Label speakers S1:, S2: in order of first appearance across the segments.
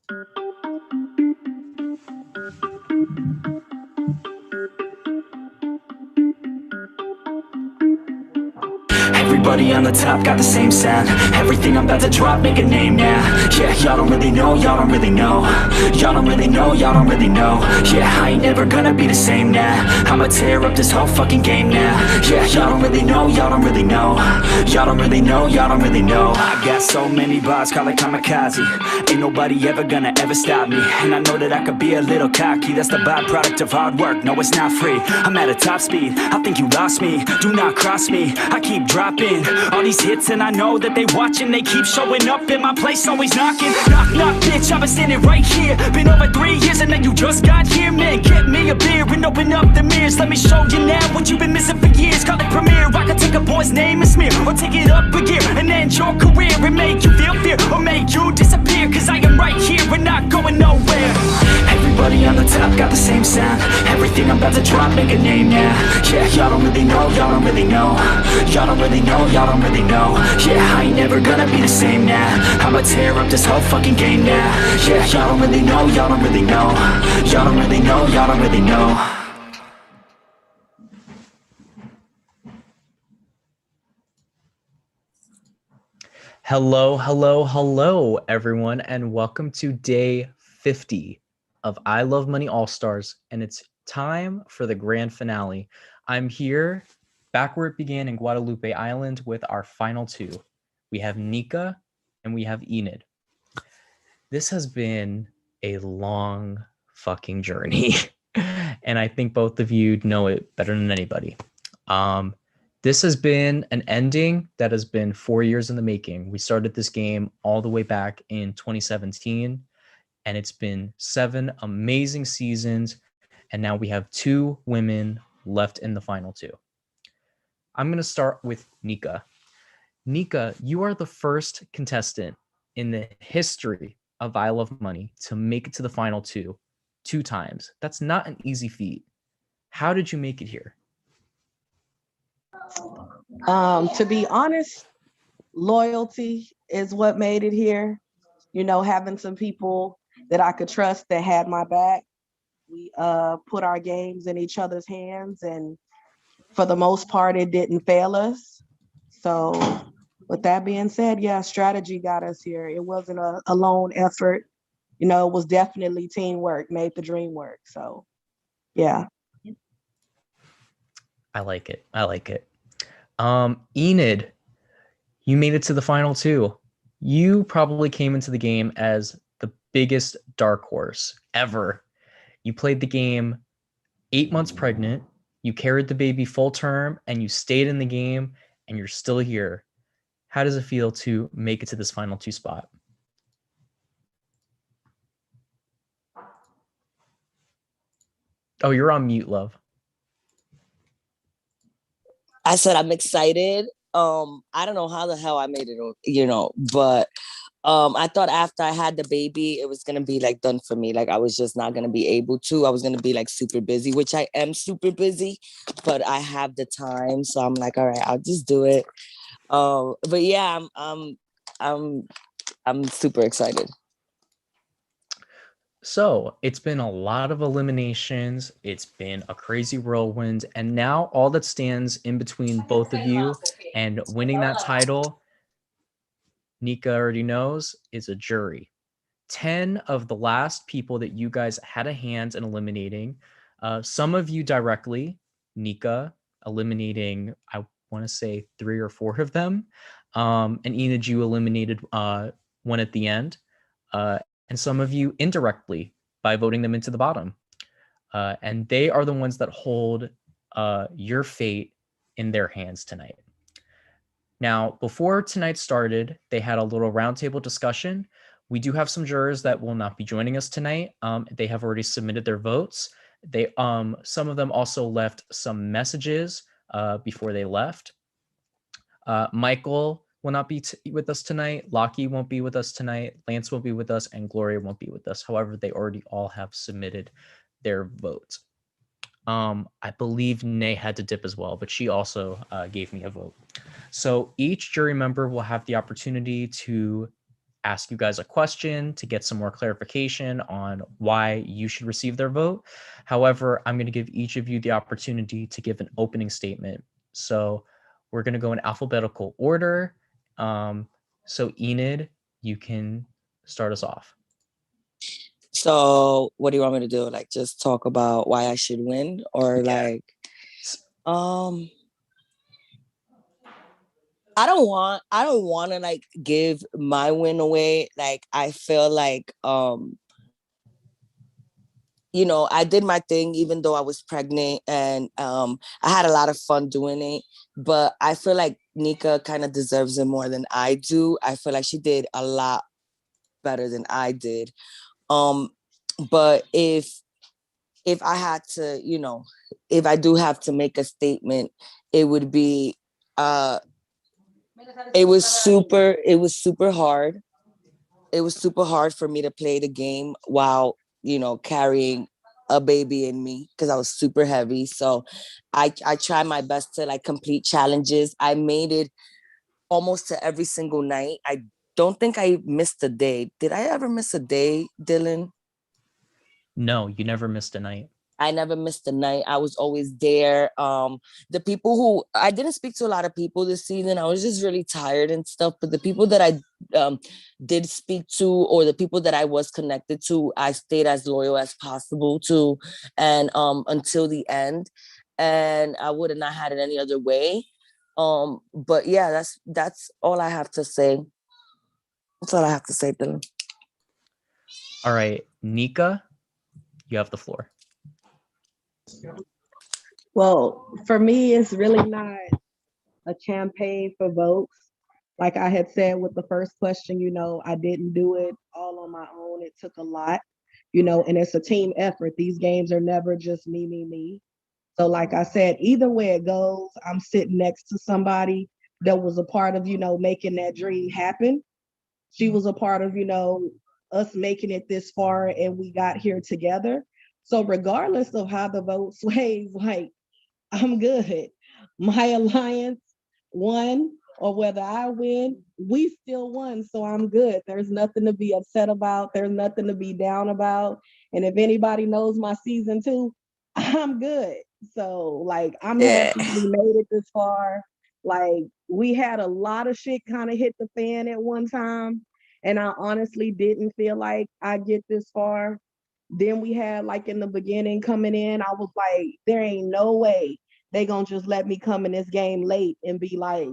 S1: Everybody on the top got the same sound. Everything I'm about to drop, make a name now. Yeah, y'all don't really know, y'all don't really know. Y'all don't really know, y'all don't really know. Yeah, I ain't never gonna be the same now. I'ma tear up this whole fucking game now. Yeah, y'all don't really know, y'all don't really know. Y'all don't really know, y'all don't really know. I got so many bars, call it kamikaze. Ain't nobody ever gonna ever stop me. And I know that I could be a little cocky. That's the byproduct of hard work, no it's not free. I'm at a top speed, I think you lost me. Do not cross me, I keep dropping all these hits and I know that they watching. They keep showing up in my place, always knocking. Knock, knock, bitch, I've been standing right here. Been over 3 years and then you just got here. Man, get me a beer and open up the mirrors. Let me show you now what you've been missing for years. Call it premiere, I can take a boy's name and smear, or take it up a gear and end your career and make you feel fear, or make you disappear. Cause I am right here and not going nowhere. Everybody on the top got the same sound. Everything I'm about to drop, make a name now. Yeah, y'all don't really know, y'all don't really know. Y'all don't really know, y'all don't really know. Yeah, I ain't never gonna be the same now. I'ma tear up this whole fucking game now. Yeah, y'all don't really know, y'all don't really know. Y'all don't really know, y'all don't really know.
S2: Hello, hello, hello, everyone, and welcome to day 50 of I Love Money All-Stars, and it's time for the grand finale. I'm here back where it began in Guadalupe Island with our final two. We have NIKA and we have ENID. This has been a long fucking journey, and I think both of you know it better than anybody. This has been an ending that has been 4 years in the making. We started this game all the way back in 2017, and it's been 7 amazing seasons, and now we have 2 women left in the final 2. I'm going to start with NIKA. NIKA, you are the first contestant in the history of I Love Money to make it to the final 2 times. That's not an easy feat. How did you make it here?
S3: To be honest, loyalty is what made it here. You know, having some people that I could trust that had my back. We put our games in each other's hands, and for the most part, it didn't fail us. So with that being said, yeah, strategy got us here. It wasn't a lone effort. You know, it was definitely teamwork, made the dream work. So yeah.
S2: I like it. I like it. ENID, you made it to the final 2. You probably came into the game as the biggest dark horse ever. You played the game 8 months pregnant, you carried the baby full term, and you stayed in the game, and you're still here. How does it feel to make it to this final 2 spot? Oh, you're on mute, love.
S4: I said I'm excited. I don't know how the hell I made it, you know, but I thought after I had the baby, it was gonna be like done for me. Like I was just not gonna be able to. I was gonna be like super busy, which I am super busy, but I have the time, so I'm like, all right, I'll just do it. But yeah, I'm super excited.
S2: So it's been a lot of eliminations. It's been a crazy whirlwind. And now all that stands in between both of you and winning that title, NIKA already knows, is a jury. 10 of the last people that you guys had a hand in eliminating, some of you directly, NIKA eliminating, I want to say 3 or 4 of them. And ENID, you eliminated one at the end. And some of you indirectly by voting them into the bottom. And they are the ones that hold your fate in their hands tonight. Now, before tonight started, they had a little roundtable discussion. We do have some jurors that will not be joining us tonight. They have already submitted their votes. They, some of them also left some messages before they left. Michael will not be with us tonight. Lockie won't be with us tonight. Lance won't be with us, and Gloria won't be with us. However, they already all have submitted their votes. I believe Nay had to dip as well, but she also gave me a vote. So each jury member will have the opportunity to ask you guys a question to get some more clarification on why you should receive their vote. However, I'm going to give each of you the opportunity to give an opening statement. So we're going to go in alphabetical order. So Enid, you can start us off.
S4: So what do you want me to do? Like just talk about why I should win, or like I don't want to like give my win away. Like I feel like you know, I did my thing even though I was pregnant, and I had a lot of fun doing it. But I feel like Nika kind of deserves it more than I do. I feel like she did a lot better than I did. But if I had to, you know, if I do have to make a statement, it would be it was super hard. It was super hard for me to play the game while, you know, carrying a baby in me because I was super heavy. So I tried my best to like complete challenges. I made it almost to every single night. I don't think I missed a day. Did I ever miss a day, Dylan?
S2: No, you never missed a night.
S4: I never missed a night. I was always there. The people who I didn't speak to a lot of people this season. I was just really tired and stuff. But the people that I did speak to, or the people that I was connected to, I stayed as loyal as possible to, and until the end. And I would have not had it any other way. But yeah, that's all I have to say. That's all I have to say, Dylan.
S2: All right, Nika, you have the floor.
S3: Well, for me, it's really not a campaign for votes. Like I had said with the first question, you know, I didn't do it all on my own. It took a lot, you know, and it's a team effort. These games are never just me. So like I said, either way it goes, I'm sitting next to somebody that was a part of, you know, making that dream happen. She was a part of, you know, us making it this far and we got here together. So regardless of how the vote sways, like I'm good. My alliance won, or whether I win, we still won. So I'm good. There's nothing to be upset about. There's nothing to be down about. And if anybody knows my season 2, I'm good. So like I'm
S4: Yeah.
S3: happy we made it this far. Like we had a lot of shit kind of hit the fan at one time. And I honestly didn't feel like I get this far. Then we had like in the beginning coming in, I was like, there ain't no way they gonna just let me come in this game late and be like,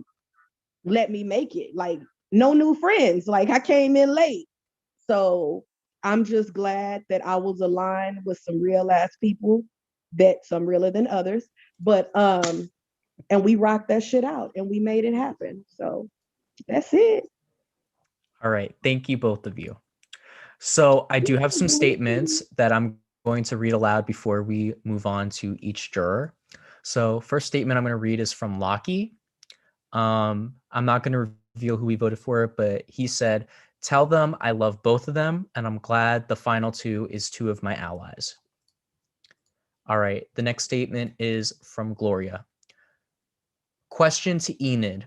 S3: let me make it. Like, no new friends. Like I came in late. So I'm just glad that I was aligned with some real ass people, that some realer than others. But and we rocked that shit out and we made it happen. So that's it.
S2: All right, thank you both of you. So I do have some statements that I'm going to read aloud before we move on to each juror. So first statement I'm going to read is from Lockie. I'm not going to reveal who we voted for, but he said, "Tell them I love both of them, and I'm glad the final 2 is 2 of my allies." All right, the next statement is from Gloria. Question to Enid.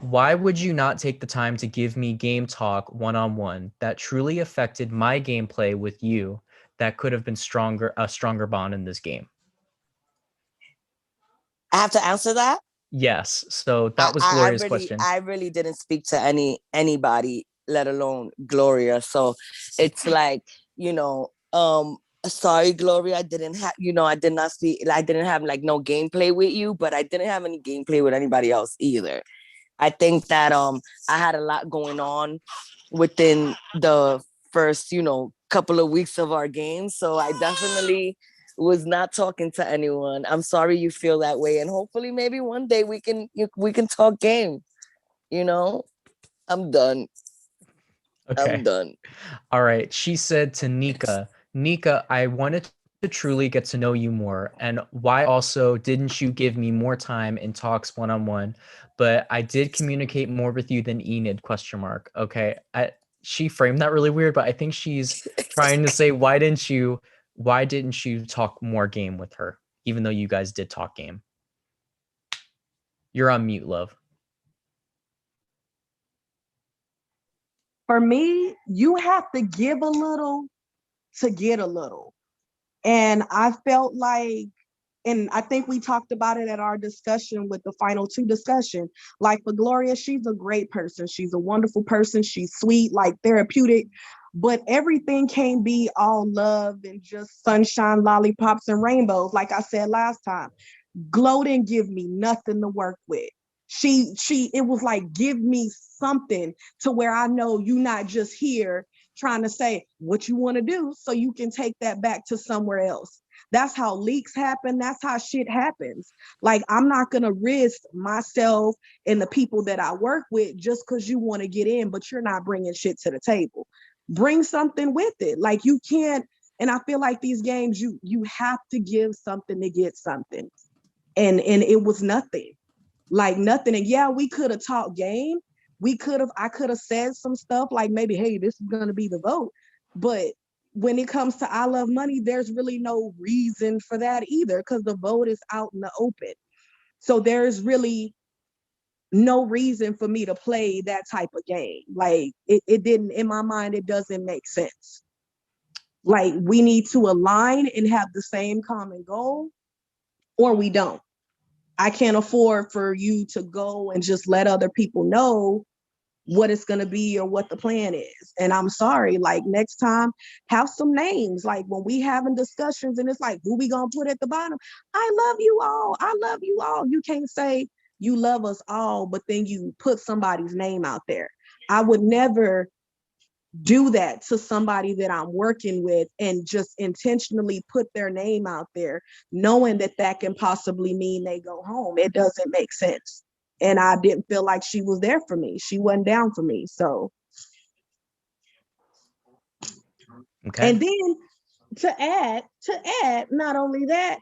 S2: Why would you not take the time to give me game talk one-on-one that truly affected my gameplay with you that could have been a stronger bond in this game?
S4: I have to answer that.
S2: Yes. So that was Gloria's question.
S4: I really didn't speak to anybody, let alone Gloria. So it's like, you know, sorry, Gloria, I didn't have, you know, I did not speak, I didn't have like no gameplay with you, but I didn't have any gameplay with anybody else either. I think that I had a lot going on within the first, you know, couple of weeks of our game. So I definitely was not talking to anyone. I'm sorry you feel that way, and hopefully maybe one day we can talk game. You know, I'm done.
S2: Okay.
S4: I'm done.
S2: All right. She said to Nika, Nika, I wanted to truly get to know you more. And why also didn't you give me more time in talks one-on-one? But I did communicate more with you than Enid, question mark. Okay. She framed that really weird, but I think she's trying to say, why didn't you talk more game with her? Even though you guys did talk game. You're on mute, love.
S3: For me, you have to give a little to get a little. And I felt like, and I think we talked about it at our discussion with the final two discussion. Like for Gloria, she's a great person. She's a wonderful person. She's sweet, like therapeutic, but everything can't be all love and just sunshine, lollipops, and rainbows. Like I said last time, Glow didn't give me nothing to work with. It was like, give me something to where I know you're not just here trying to say what you want to do so you can take that back to somewhere else. That's how leaks happen. That's how shit happens. Like, I'm not going to risk myself and the people that I work with just because you want to get in, but you're not bringing shit to the table. Bring something with it. Like, you can't, and I feel like these games, you have to give something to get something. And it was nothing. Like nothing. And yeah, we could have talked game. I could have said some stuff like maybe, hey, this is going to be the vote. But when it comes to I Love Money, there's really no reason for that either, because the vote is out in the open. So there's really no reason for me to play that type of game. Like it didn't, in my mind, it doesn't make sense. Like we need to align and have the same common goal, or we don't. I can't afford for you to go and just let other people know what it's going to be or what the plan is. And I'm sorry, like next time, have some names. Like when we having discussions and it's like, who we going to put at the bottom? I love you all. I love you all. You can't say you love us all, but then you put somebody's name out there. I would never do that to somebody that I'm working with and just intentionally put their name out there, knowing that that can possibly mean they go home. It doesn't make sense. And I didn't feel like she was there for me. She wasn't down for me. So,
S2: Okay.
S3: and then to add, not only that,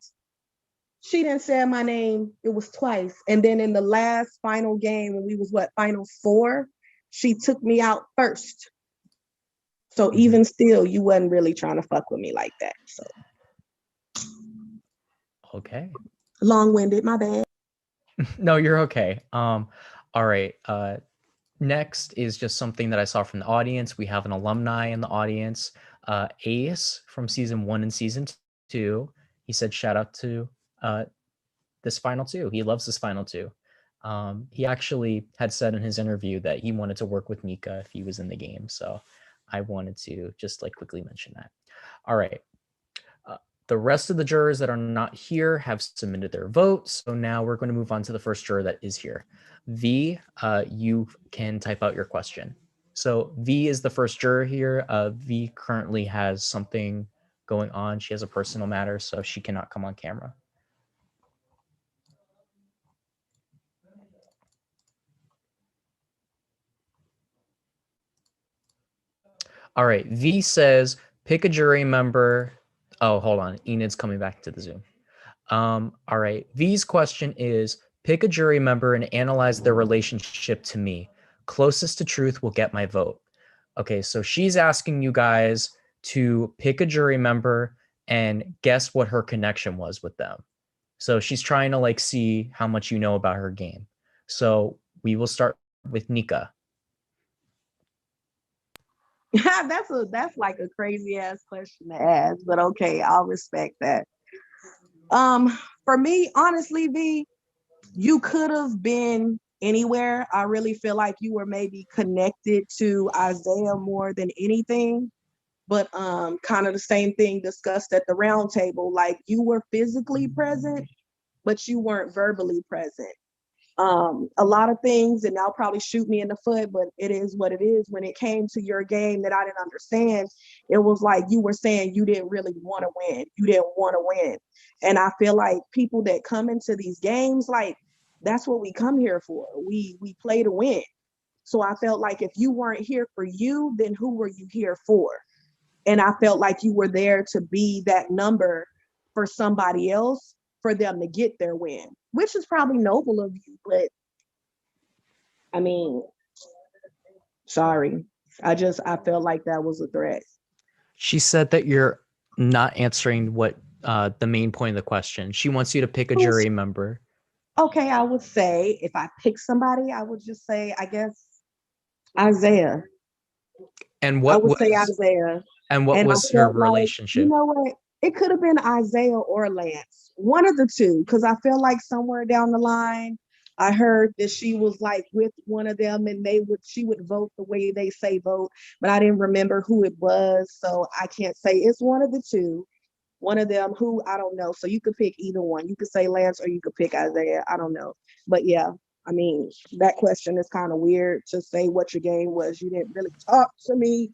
S3: she didn't say my name. It was twice. And then in the last final game, when we was final four, she took me out first. So even still, you wasn't really trying to fuck with me like that. So
S2: Okay.
S3: Long-winded, my bad.
S2: No, you're okay. All right. Next is just something that I saw from the audience. We have an alumni in the audience, Ace from season 1 and season 2. He said, shout out to this final 2. He loves this final 2. He actually had said in his interview that he wanted to work with NIKA if he was in the game. So I wanted to just like quickly mention that. All right. The rest of the jurors that are not here have submitted their votes. So now we're going to move on to the first juror that is here. V, you can type out your question. So V is the first juror here. V currently has something going on. She has a personal matter, so she cannot come on camera. All right, V says, pick a jury member. Oh, hold on. Enid's coming back to the Zoom. All right, V's question is, pick a jury member and analyze their relationship to me. Closest to truth will get my vote. Okay, so she's asking you guys to pick a jury member and guess what her connection was with them. So she's trying to like see how much you know about her game. So we will start with NIKA.
S3: That's like a crazy ass question to ask, but okay, I'll respect that. For me, honestly, V, you could have been anywhere. I really feel like you were maybe connected to Isaiah more than anything, but kind of the same thing discussed at the round table. Like you were physically present, but you weren't verbally present. A lot of things, and they'll probably shoot me in the foot, but it is what it is. When it came to your game that I didn't understand, it was like you were saying you didn't really want to win. You didn't want to win. And I feel like people that come into these games, like that's what we come here for. We play to win. So I felt like if you weren't here for you, then who were you here for? And I felt like you were there to be that number for somebody else, for them to get their win, which is probably noble of you, but I mean, sorry. I felt like that was a threat.
S2: She said that you're not answering what the main point of the question. She wants you to pick a jury member.
S3: Okay, I would say if I pick somebody, I would just say, I guess, Isaiah.
S2: And
S3: I
S2: what
S3: would say
S2: was
S3: Isaiah.
S2: and what
S3: And I
S2: was her
S3: felt like, you
S2: relationship?
S3: know what? It could have been Isaiah or Lance, one of the two, because I feel like somewhere down the line, I heard that she was like with one of them and she would vote the way they say vote, but I didn't remember who it was. So I can't say it's one of the two. One of them who I don't know. So you could pick either one. You could say Lance or you could pick Isaiah. I don't know. But yeah, I mean, that question is kind of weird to say what your game was. You didn't really talk to me,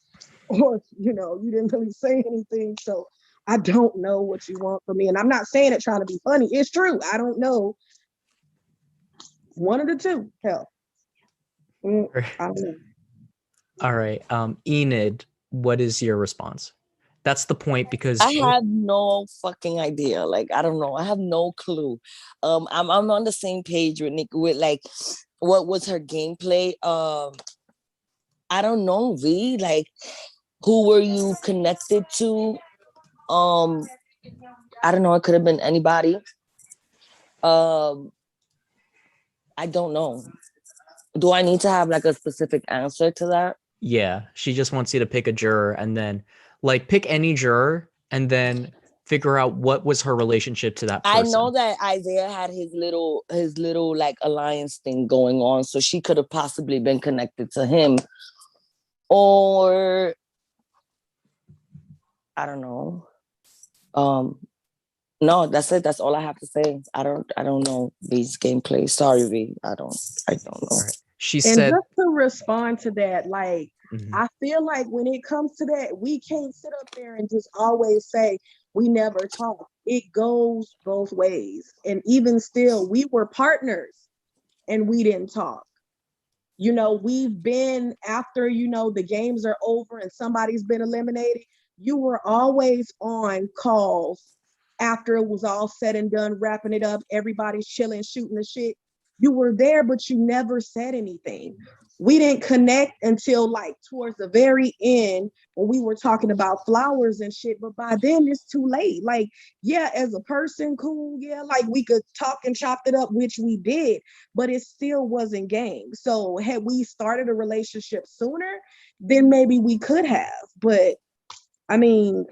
S3: or you didn't really say anything. So I don't know what you want from me. And I'm not saying it trying to be funny. It's true. I don't know. One of the two. Hell. I don't know.
S2: All right. Enid, what is your response? That's the point because
S4: I have no fucking idea. Like, I don't know. I have no clue. I'm on the same page with Nick with like what was her gameplay. I don't know, V. Like, who were you connected to? Um, I don't know. It could have been anybody. Um, I don't know. Do I need to have like a specific answer to that?
S2: yeah, she just wants you to pick a juror and then like pick any juror and then figure out what was her relationship to that
S4: I
S2: person.
S4: know that Isaiah had his little like alliance thing going on, so she could have possibly been connected to him, or I don't know. No, that's it. That's all I have to say. I don't know V's gameplay. Sorry, V. I don't know.
S2: Right. She
S3: And
S2: said,
S3: just to respond to that, like,
S2: Mhm.
S3: I feel like when it comes to that, we can't sit up there and just always say we never talk. It goes both ways. And even still, we were partners and we didn't talk. We've been after, the games are over and somebody's been eliminated. You were always on calls after it was all said and done, wrapping it up, everybody's chilling, shooting the shit. You were there, but you never said anything. We didn't connect until like towards the very end when we were talking about flowers and shit. But by then it's too late. Like, yeah, as a person, cool. Yeah, like we could talk and chop it up, which we did, but it still wasn't game. So had we started a relationship sooner, then maybe we could have. But I mean,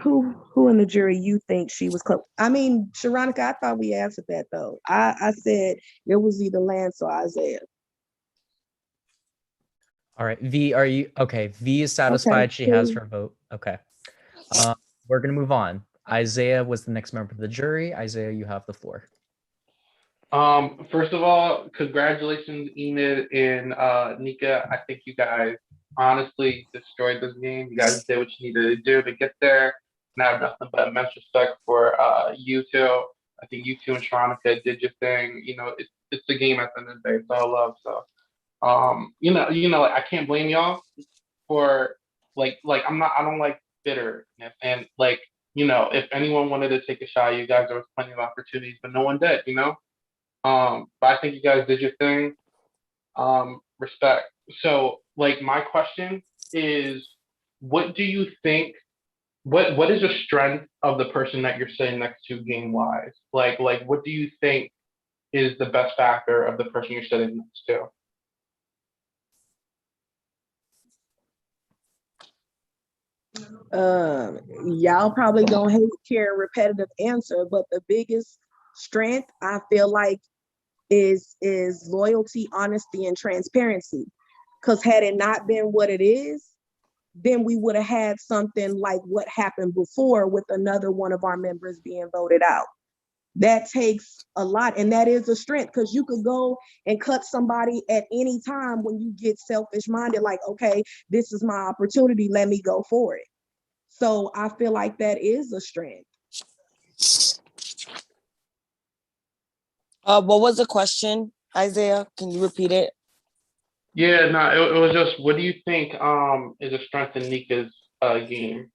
S3: who in the jury you think she was close? I mean, Sharonica, I thought we answered that though. I said it was either Lance or Isaiah.
S2: all right, V, are you okay? V is satisfied.
S3: Okay,
S2: She has
S3: cool.
S2: her vote. Okay. We're going to move on. Isaiah was the next member of the jury. Isaiah, you have the floor.
S5: First of all, congratulations, Enid and Nika. I think you guys honestly destroyed this game. You guys did what you needed to do to get there. And I have nothing but immense respect for you two. I think you two and Sharonica did your thing. It's the game at the end of the day. It's all love. So like, I can't blame y'all for like I don't like bitterness and like, if anyone wanted to take a shot, you guys, there was plenty of opportunities, but no one did. But I think you guys did your thing. Respect. So, like, my question is, what do you think? What is the strength of the person that you're sitting next to game wise? Like, what do you think is the best factor of the person you're sitting next to?
S3: Y'all probably gonna hate hear a repetitive answer, but the biggest strength I feel like is loyalty, honesty, and transparency. Because had it not been what it is, then we would have had something like what happened before with another one of our members being voted out. That takes a lot, and that is a strength because you could go and cut somebody at any time when you get selfish minded, like, okay, this is my opportunity, let me go for it. So I feel like that is a strength.
S4: What was the question, Isaiah? Can you repeat it?
S5: Yeah, no, it was just, what do you think is a strength in Nika's game?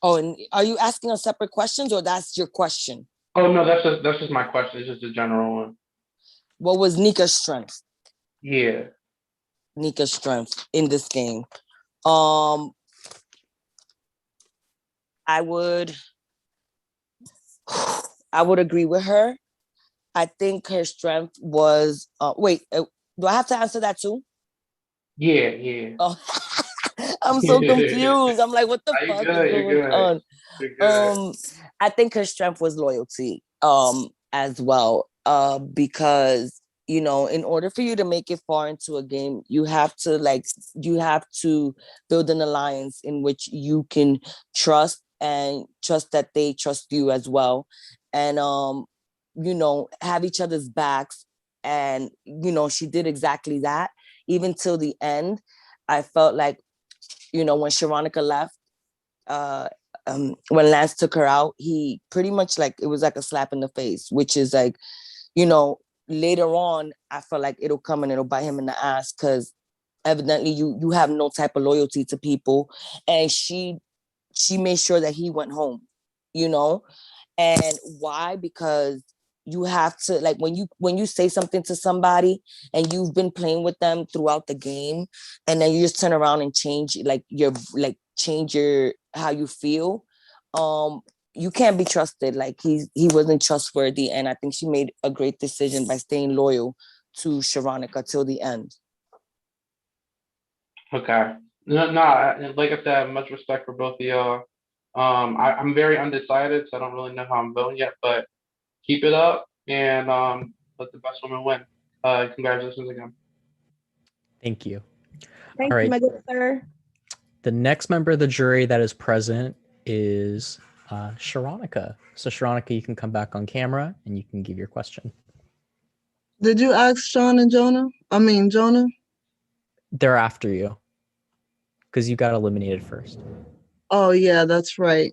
S4: Oh, and are you asking us separate questions or that's your question?
S5: Oh no, that's just my question. It's just a general one.
S4: What was Nika's strength?
S5: Yeah.
S4: Nika's strength in this game. I would agree with her. I think her strength was do I have to answer that too?
S5: Yeah.
S4: Oh, I'm so confused. I'm like, what the
S5: Are you
S4: fuck is
S5: good? You're
S4: going
S5: good.
S4: on?
S5: You're good.
S4: I think her strength was loyalty, as well. Because in order for you to make it far into a game, you have to build an alliance in which you can trust and trust that they trust you as well, and have each other's backs. And she did exactly that, even till the end. I felt like, when Sharonica left, uh when Lance took her out, he pretty much, like, it was like a slap in the face, which is like, you know, later on, I feel like it'll come and it'll bite him in the ass, because evidently you have no type of loyalty to people. And she made sure that he went home, you know. And why? Because you have to, like, when you say something to somebody and you've been playing with them throughout the game, and then you just turn around and change, change your how you feel. You can't be trusted. Like, he wasn't trustworthy, and I think she made a great decision by staying loyal to Sharonica till the end.
S5: Okay. No, like I said, I have much respect for both of y'all. I'm very undecided, so I don't really know how I'm voting yet, but keep it up and let the best woman win. Congratulations again.
S2: Thank you.
S3: Thank
S2: All
S3: you,
S2: right.
S3: my good sir.
S2: The next member of the jury that is present is Sharonica. So Sharonica, you can come back on camera and you can give your question.
S6: Did you ask Sean and Jonah? I mean, Jonah?
S2: They're after you because you got eliminated first.
S6: Oh, yeah, that's right.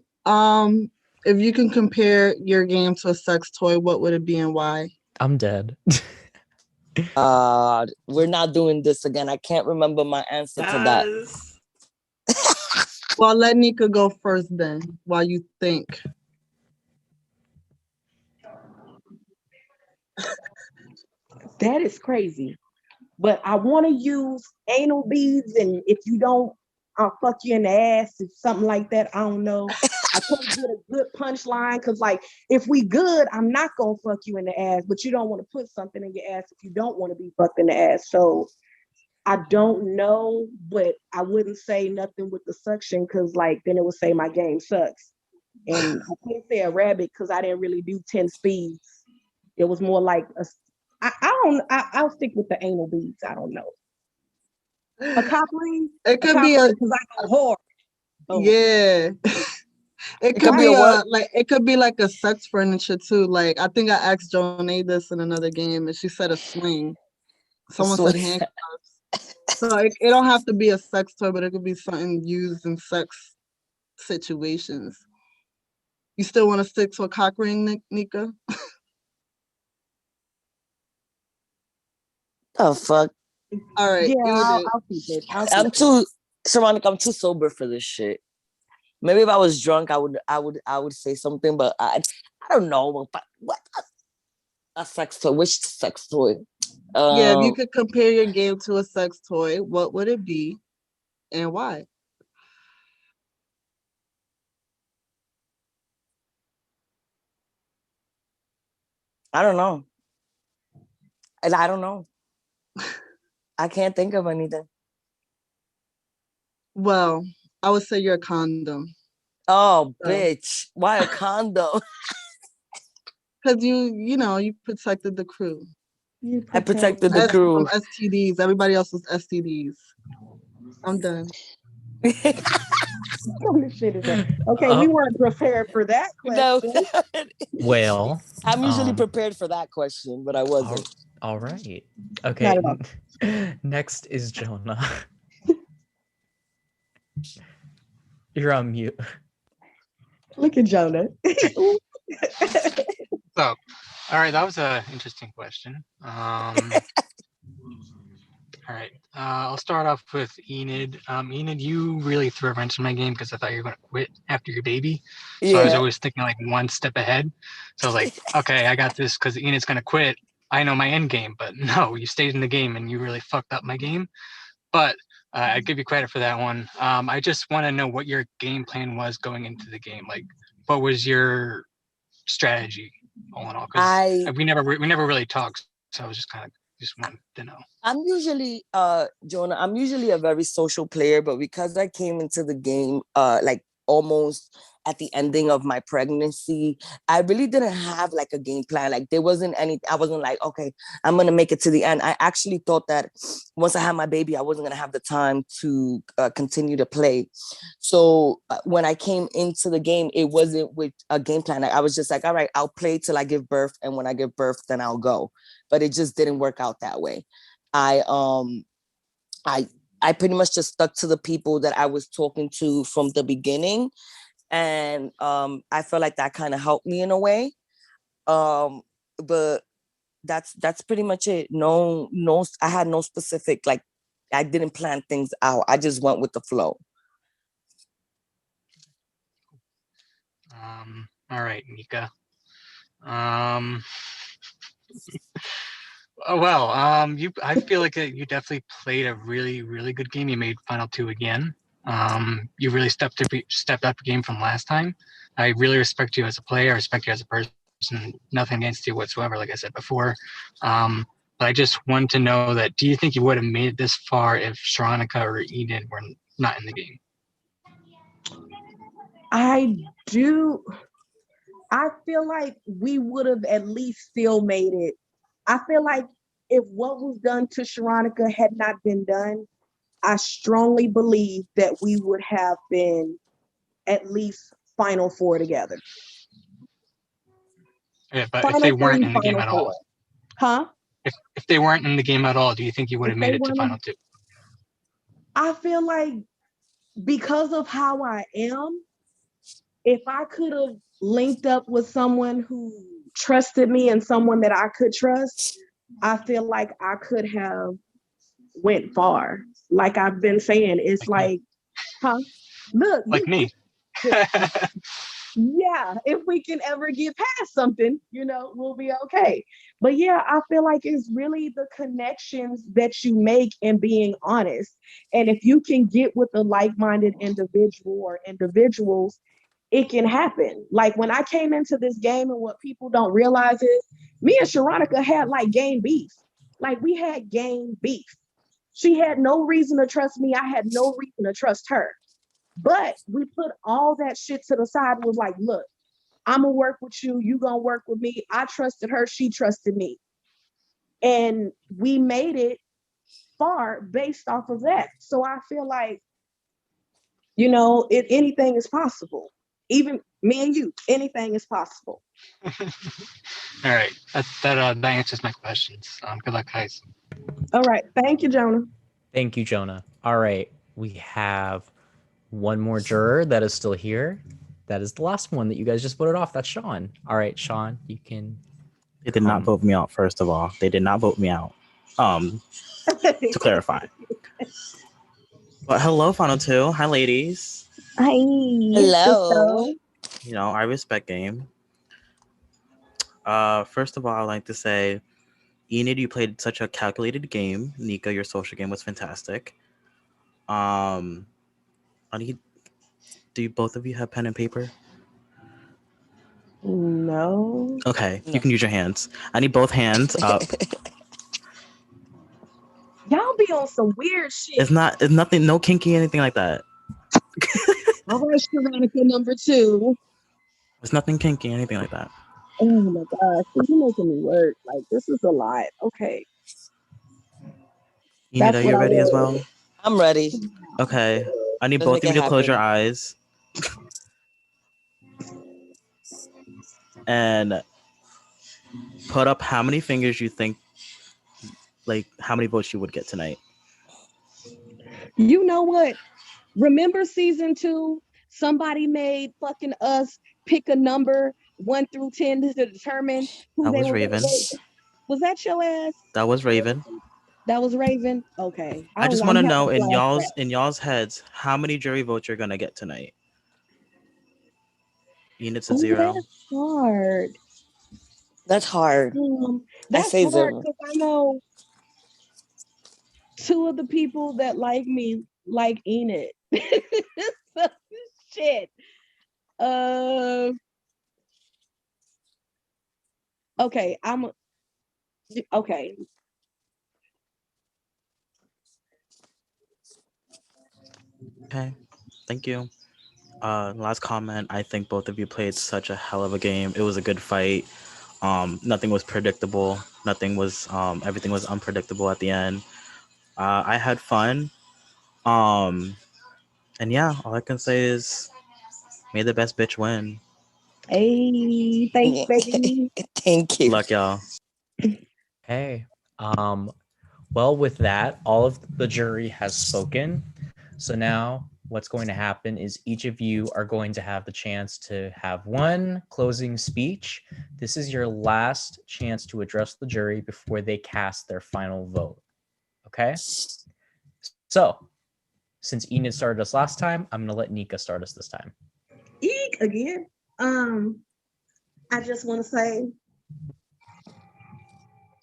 S6: If you can compare your game to a sex toy, what would it be and why?
S2: I'm dead.
S4: We're not doing this again. I can't remember my answer to that.
S6: Well, let Nika go first then, while you think.
S3: That is crazy. But I want to use anal beads, and if you don't, I'll fuck you in the ass, or something like that. I don't know. I can't get a good punchline because, like, if we good, I'm not gonna fuck you in the ass. But you don't want to put something in your ass if you don't want to be fucked in the ass. So I don't know, but I wouldn't say nothing with the suction because, like, then it would say my game sucks. And I can't say a rabbit because I didn't really do 10 speeds. It was more like I'll stick with the anal beads. I don't know. A cop ring?
S6: It could be a,
S3: because I go hard. Oh.
S6: yeah. It could
S4: could be
S6: be
S4: a what?
S6: it could be like a sex furniture too. Like, I think I asked Jonah this in another game and she said a swing. Someone said handcuffs. So it don't have to be a sex toy, but it could be something used in sex situations. You still want to stick to a cock ring, Nika?
S4: Oh fuck!
S6: All right.
S3: Yeah,
S6: Enid.
S3: I'll keep it.
S4: Sharonica, I'm too sober for this shit. Maybe if I was drunk, I would say something, but I don't know. What a sex toy? Which sex toy?
S6: Yeah, if you could compare your game to a sex toy, what would it be and why?
S4: I don't know. And I don't know. I can't think of anything.
S6: Well, I would say you're a condom.
S4: Oh, bitch! Why a condom?
S6: Because you protected the crew.
S4: I protected the crew.
S6: From STDs. Everybody else was STDs. I'm done.
S3: Okay, we weren't prepared for that question.
S4: No.
S2: Well,
S4: I'm usually prepared for that question, but I wasn't.
S2: All right. Okay. Next is Jonah. You're on mute.
S3: Look at Jonah.
S7: So, all right, that was an interesting question. All right, I'll start off with Enid. Enid, you really threw a wrench in my game because I thought you were going to quit after your baby. So I was always thinking like one step ahead. So I was like, okay, I got this because Enid's going to quit. I know my end game, but no, you stayed in the game and you really fucked up my game. But I give you credit for that one. I just want to know what your game plan was going into the game. Like, what was your strategy all in all? Because we never really talked, so I was just kind of Just want to know.
S4: I'm usually, Jonah, I'm usually a very social player, but because I came into the game, like almost at the ending of my pregnancy, I really didn't have like a game plan. Like there wasn't any, I wasn't like, okay, I'm going to make it to the end. I actually thought that once I had my baby, I wasn't going to have the time to continue to play. So when I came into the game, it wasn't with a game plan. Like, I was just like, all right, I'll play till I give birth. And when I give birth, then I'll go. But it just didn't work out that way. I pretty much just stuck to the people that I was talking to from the beginning. And I feel like that kind of helped me in a way. But that's pretty much it. No, I had no specific, like, I didn't plan things out. I just went with the flow.
S7: All right, Nika. Well, I feel like you definitely played a really, really good game. You made Final Two again. You really stepped up your game from last time. I really respect you as a player. I respect you as a person. Nothing against you whatsoever, like I said before. But I just want to know that, do you think you would have made it this far if Sharonica or Enid were not in the game?
S3: I do. I feel like we would have at least still made it. I feel like if what was done to Sharonica had not been done, I strongly believe that we would have been at least Final Four together.
S7: Yeah, but
S3: Final
S7: if they weren't
S3: three,
S7: in the game
S3: Final
S7: at
S3: Four.
S7: all,
S3: Huh?
S7: if they weren't in the game at all, do you think you would have made it to Final Two?
S3: I feel like because of how I am, if I could have linked up with someone who trusted me and someone that I could trust, I feel like I could have went far. Like I've been saying, it's like, huh? Look,
S7: like me.
S3: Yeah, if we can ever get past something, we'll be okay. But yeah, I feel like it's really the connections that you make and being honest. And if you can get with a like-minded individual or individuals, it can happen. Like when I came into this game, and what people don't realize is me and Sharonica had like game beef. Like we had game beef. She had no reason to trust me. I had no reason to trust her. But we put all that shit to the side and was like, look, I'm gonna work with you. You gonna work with me. I trusted her. She trusted me. And we made it far based off of that. So I feel like, if anything is possible. Even me and you, anything is possible.
S7: All right. That answers my questions. Good luck, guys.
S3: All right. Thank you, Jonah.
S2: Thank you, Jonah. All right. We have one more juror that is still here. That is the last one that you guys just voted off. That's Sean. All right, Sean, you can.
S8: They did not vote me out, first of all. They did not vote me out. To clarify. But hello, Final Two. Hi, ladies.
S3: Hi.
S4: Hello.
S8: I respect game. First of all, I'd like to say, Enid, you played such a calculated game. Nika, your social game was fantastic. Do both of you have pen and paper?
S3: No.
S8: Okay, you can use your hands. I need both hands up.
S3: Y'all be on some weird shit.
S8: It's nothing, no kinky, anything like that.
S3: All right, Sharonica number 2.
S8: It's nothing kinky, anything like that.
S3: Oh my gosh, you're making me work. Like, this is a lot. Okay.
S8: Enid, are you ready as well?
S4: I'm ready.
S8: Okay. I need both of you to close your eyes. And put up how many fingers you think, like how many votes you would get tonight.
S3: You know what? Remember season 2? Somebody made fucking us pick a number 1 through 10 to determine who
S8: that
S3: they
S8: was
S3: were.
S8: Raven.
S3: Was that your ass?
S8: That was Raven.
S3: That was Raven. Okay.
S8: I just want to know in y'all's heads how many jury votes you're gonna get tonight. Enid's at 0.
S3: That's hard.
S4: That's hard.
S3: That's hard because I know 2 of the people that like me like Enid. Shit. Okay, okay.
S8: Okay, thank you. Last comment. I think both of you played such a hell of a game. It was a good fight. Nothing was predictable. Nothing was. Everything was unpredictable at the end. I had fun. Um, and yeah, all I can say is, may the best bitch win.
S3: Hey, thanks, baby.
S4: Thank
S8: Good
S4: you.
S8: luck, y'all.
S2: Hey. Well, with that, all of the jury has spoken. So now what's going to happen is each of you are going to have the chance to have one closing speech. This is your last chance to address the jury before they cast their final vote. Okay? So, since Enid started us last time, I'm going to let Nika start us this time.
S3: Eek again. I just want to say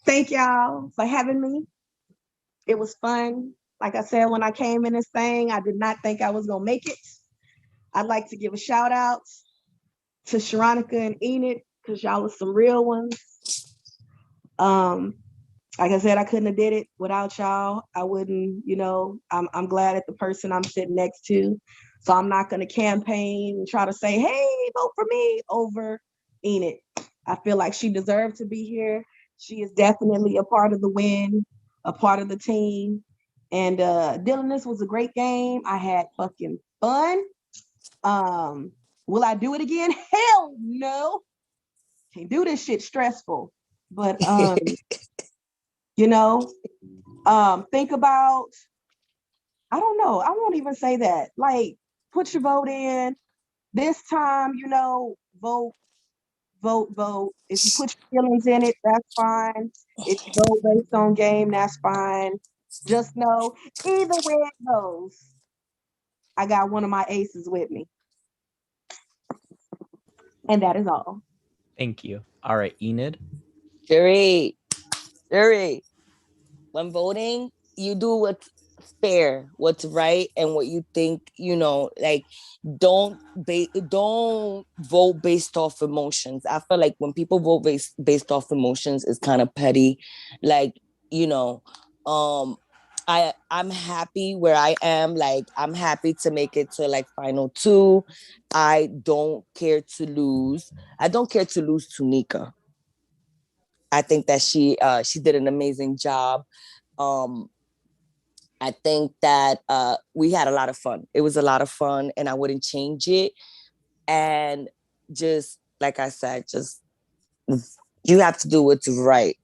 S3: thank y'all for having me. It was fun. Like I said, when I came in this thing, I did not think I was gonna make it. I'd like to give a shout out to Sharonica and Enid, because y'all are some real ones. Like I said, I couldn't have did it without y'all. I wouldn't, I'm glad at the person I'm sitting next to. So I'm not gonna campaign and try to say, hey, vote for me over Enid. I feel like she deserved to be here. She is definitely a part of the win, a part of the team. And Dylan, this was a great game. I had fucking fun. Will I do it again? Hell no. Can't do this shit stressful. But think about, I don't know, I won't even say that. Like, put your vote in. This time, vote. If you put your feelings in it, that's fine. If you vote based on game, that's fine. Just know, either way it goes, I got one of my aces with me. And that is all.
S2: Thank you. All right, Enid.
S4: Jury. When voting, you do what's fair, what's right, and what you think, like don't vote based off emotions. I feel like when people vote based off emotions, it's kind of petty. Like, I'm happy where I am. Like, I'm happy to make it to like final two. I don't care to lose. I don't care to lose to NIKA. I think that she did an amazing job. I think that we had a lot of fun. It was a lot of fun, and I wouldn't change it. And just like I said, just you have to do what's right.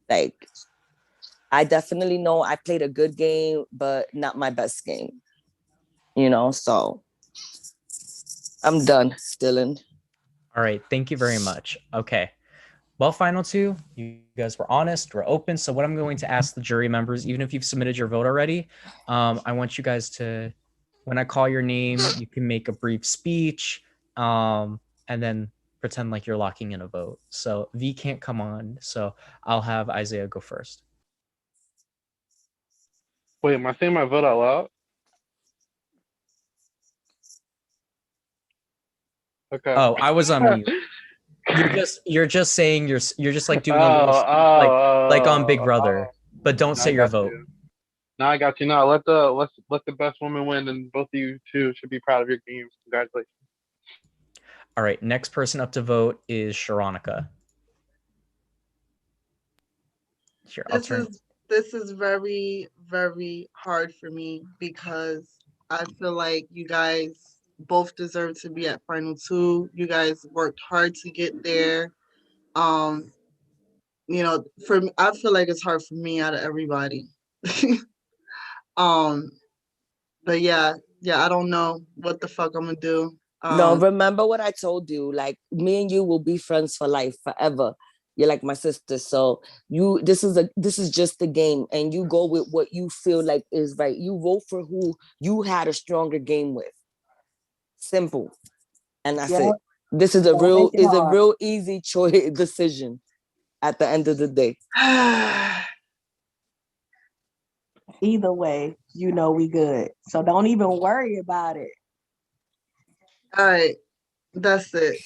S4: Like, I definitely know I played a good game, but not my best game. So I'm done, Dylan.
S2: All right, thank you very much. Okay. Well, final two, you guys were honest, we're open. So what I'm going to ask the jury members, even if you've submitted your vote already, I want you guys to, when I call your name, you can make a brief speech and then pretend like you're locking in a vote. So V can't come on, so I'll have Isaiah go first.
S5: Wait, am I saying my vote out loud? Okay.
S2: Oh, I was on mute. You're just saying you're just like doing a little speech, like on Big Brother, but don't say your vote.
S5: Now I got you. Now let the best woman win, and both of you two should be proud of your games. Congratulations.
S2: All right, next person up to vote is Sharonica. Here,
S6: This is very, very hard for me because I feel like you guys both deserve to be at final two. You guys worked hard to get there. For me, I feel like it's hard for me out of everybody. But yeah, I don't know what the fuck I'm gonna do.
S4: No, remember what I told you. Like, me and you will be friends for life, forever. You're like my sister. So this is just a game, and you go with what you feel like is right. You vote for who you had a stronger game with. Simple. And that's it. This is a real easy choice decision at the end of the day.
S3: Either way, we good. So don't even worry about it.
S6: All right. That's it.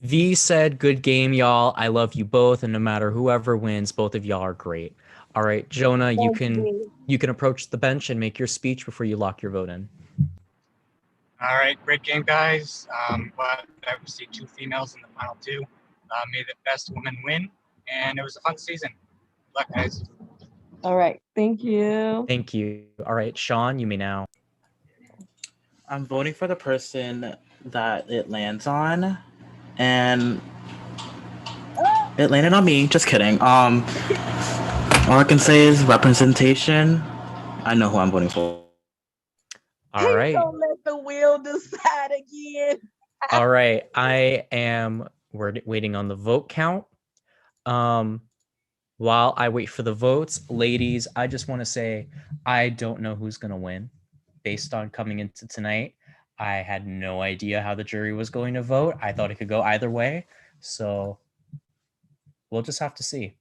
S2: V said, "Good game, y'all. I love you both, and no matter whoever wins, both of y'all are great." All right, Jonah, you can approach the bench and make your speech before you lock your vote in.
S7: All right, great game, guys. Glad I would see 2 females in the final 2. May the best woman win, and it was a fun season. Good luck, guys.
S3: All right, thank you.
S2: Thank you. All right, Sean, you may now.
S8: I'm voting for the person that it lands on, and it landed on me. Just kidding. All I can say is representation. I know who I'm voting for.
S2: All right.
S3: Don't let the wheel decide again.
S2: All right. I am waiting on the vote count. While I wait for the votes, ladies, I just want to say I don't know who's going to win based on coming into tonight. I had no idea how the jury was going to vote. I thought it could go either way. So we'll just have to see.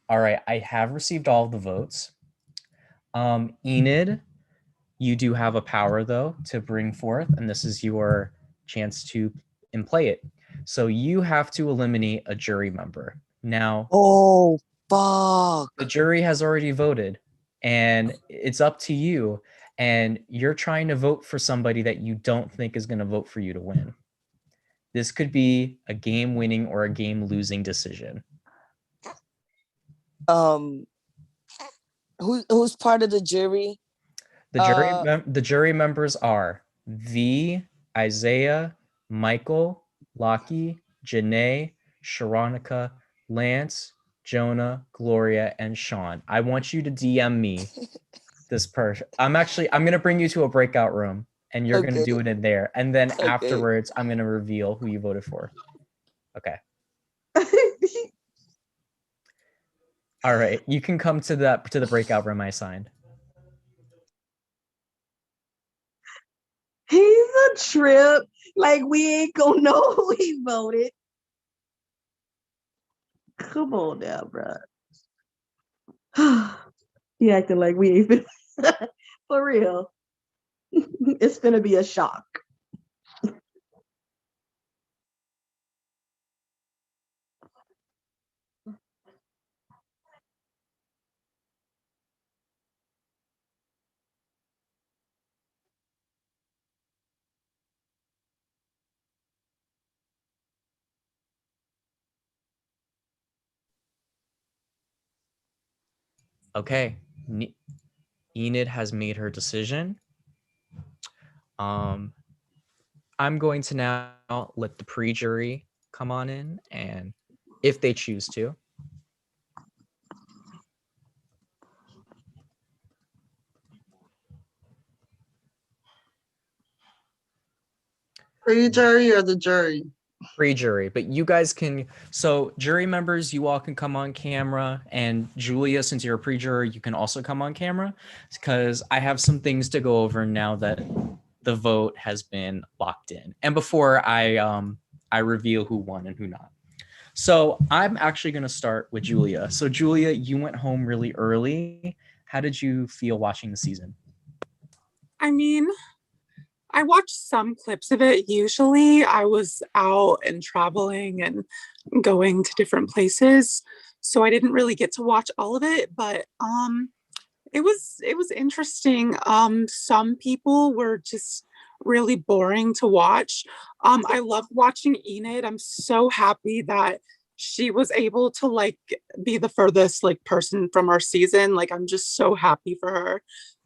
S2: All right. I have received all of the votes. Enid, you do have a power, though, to bring forth, and this is your chance to play it. So you have to eliminate a jury member. Now,
S4: oh, fuck.
S2: The jury has already voted, and it's up to you, and you're trying to vote for somebody that you don't think is going to vote for you to win. This could be a game-winning or a game-losing decision.
S4: Who's part of the jury?
S2: The jury members are V, Isaiah, Michael, Lockie, Janae, Sharonica, Lance, Jonah, Gloria, and Sean. I want you to DM me this person. I'm going to bring you to a breakout room, and you're going to do it in there. And then afterwards, I'm going to reveal who you voted for. Okay. All right. You can come to the breakout room I assigned.
S3: He's a trip. Like, we ain't gonna know who he voted. Come on now, bro. He acting like we ain't been for real. It's gonna be a shock.
S2: Okay. Enid has made her decision. I'm going to now let the pre-jury come on in, and if they choose to.
S6: Pre-jury or the jury?
S2: Pre-jury, but you guys can, so jury members, you all can come on camera, and Julia, since you're a pre-jury, you can also come on camera, because I have some things to go over now that the vote has been locked in, and before I reveal who won and who not. So I'm actually going to start with Julia. So Julia, you went home really early. How did you feel watching the season?
S9: I mean, I watched some clips of it. Usually I was out and traveling and going to different places, so I didn't really get to watch all of it, but it was interesting. Some people were just really boring to watch. I loved watching Enid. I'm so happy that she was able to like be the furthest like person from our season. Like, I'm just so happy for her,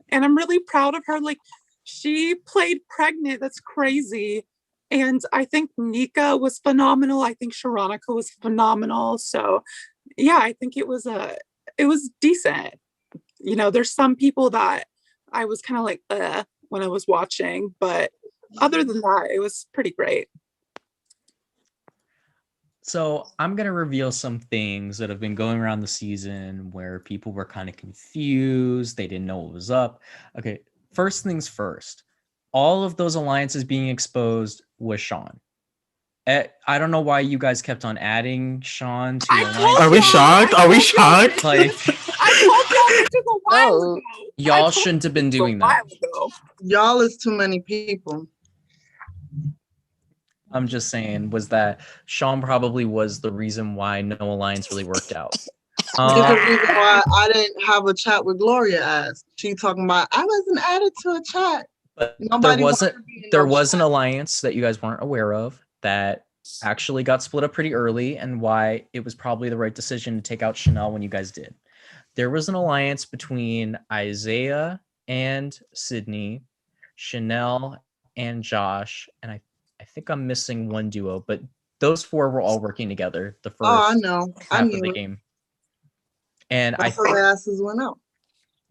S9: and I'm really proud of her. Like, she played pregnant. That's crazy. And I think NIKA was phenomenal. I think Sharonica was phenomenal. So yeah, I think it was decent. You know, there's some people that I was kind of like when I was watching, but other than that, it was pretty great.
S2: So I'm going to reveal some things that have been going around the season where people were kind of confused. They didn't know what was up. Okay. First things first, all of those alliances being exposed was Sean. I don't know why you guys kept on adding Sean to alliances.
S8: Are we shocked? Are we shocked?
S2: Like,
S9: I told y'all this was a while ago.
S2: Y'all shouldn't have been doing that.
S6: Y'all is too many people.
S2: I'm just saying was that Sean probably was the reason why no alliance really worked out.
S6: He's the reason why I didn't have a chat with Gloria as. She talking about, I wasn't added to a chat.
S2: But
S6: Nobody
S2: there was an alliance that you guys weren't aware of that actually got split up pretty early, and why it was probably the right decision to take out Chanel when you guys did. There was an alliance between Isaiah and Sydney, Chanel and Josh, and I think I'm missing one duo, but those four were all working together the first
S6: I know. I
S2: half
S6: knew
S2: of the
S6: it.
S2: game. And
S6: That's how their asses went out.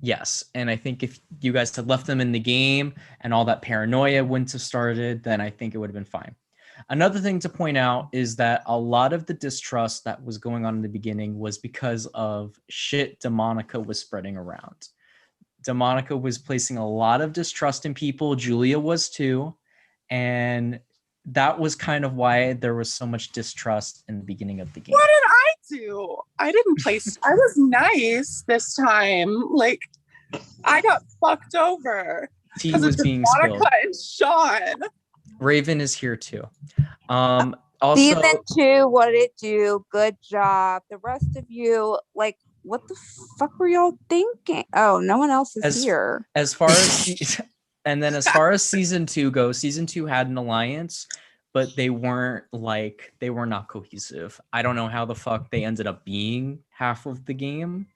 S2: yes, and I think if you guys had left them in the game and all that paranoia wouldn't have started, then I think it would have been fine. Another thing to point out is that a lot of the distrust that was going on in the beginning was because of shit Demonica was spreading around. Demonica was placing a lot of distrust in people. Julia was too. And that was kind of why there was so much distrust in the beginning of the game.
S9: What did I do? I didn't place. I was nice this time. Like, I got fucked over.
S2: Tea was being spilled.
S9: Monica and Sean.
S2: Raven is here too. Also,
S10: Season 2, what did it do? Good job. The rest of you, like, what the fuck were y'all thinking? Oh, no one else is here.
S2: As far as and then as far as season 2 goes, season 2 had an alliance, but they were not cohesive. I don't know how the fuck they ended up being half of the game,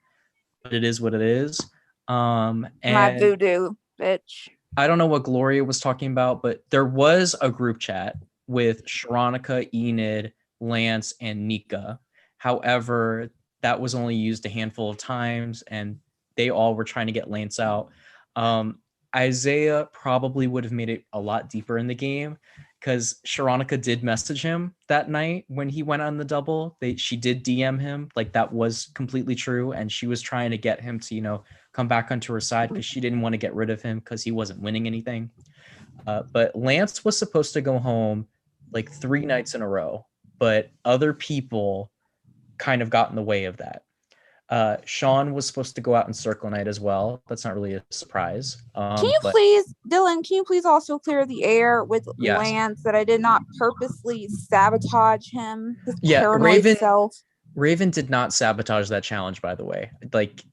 S2: but it is what it is. And
S10: my voodoo bitch.
S2: I don't know what Gloria was talking about, but there was a group chat with Sharonica, Enid, Lance, and Nika. However, that was only used a handful of times, and they all were trying to get Lance out. Isaiah probably would have made it a lot deeper in the game, because Sharonica did message him that night when he went on the double. She did DM him, like that was completely true, and she was trying to get him to, come back onto her side because she didn't want to get rid of him because he wasn't winning anything. But Lance was supposed to go home like 3 nights in a row, but other people kind of got in the way of that. Sean was supposed to go out and circle night as well. That's not really a surprise.
S10: Please, Dylan, can you please also clear the air with
S2: Yes.
S10: Lance that I did not purposely sabotage him? His
S2: Yeah,
S10: paranoid self.
S2: Raven did not sabotage that challenge, by the way. Like,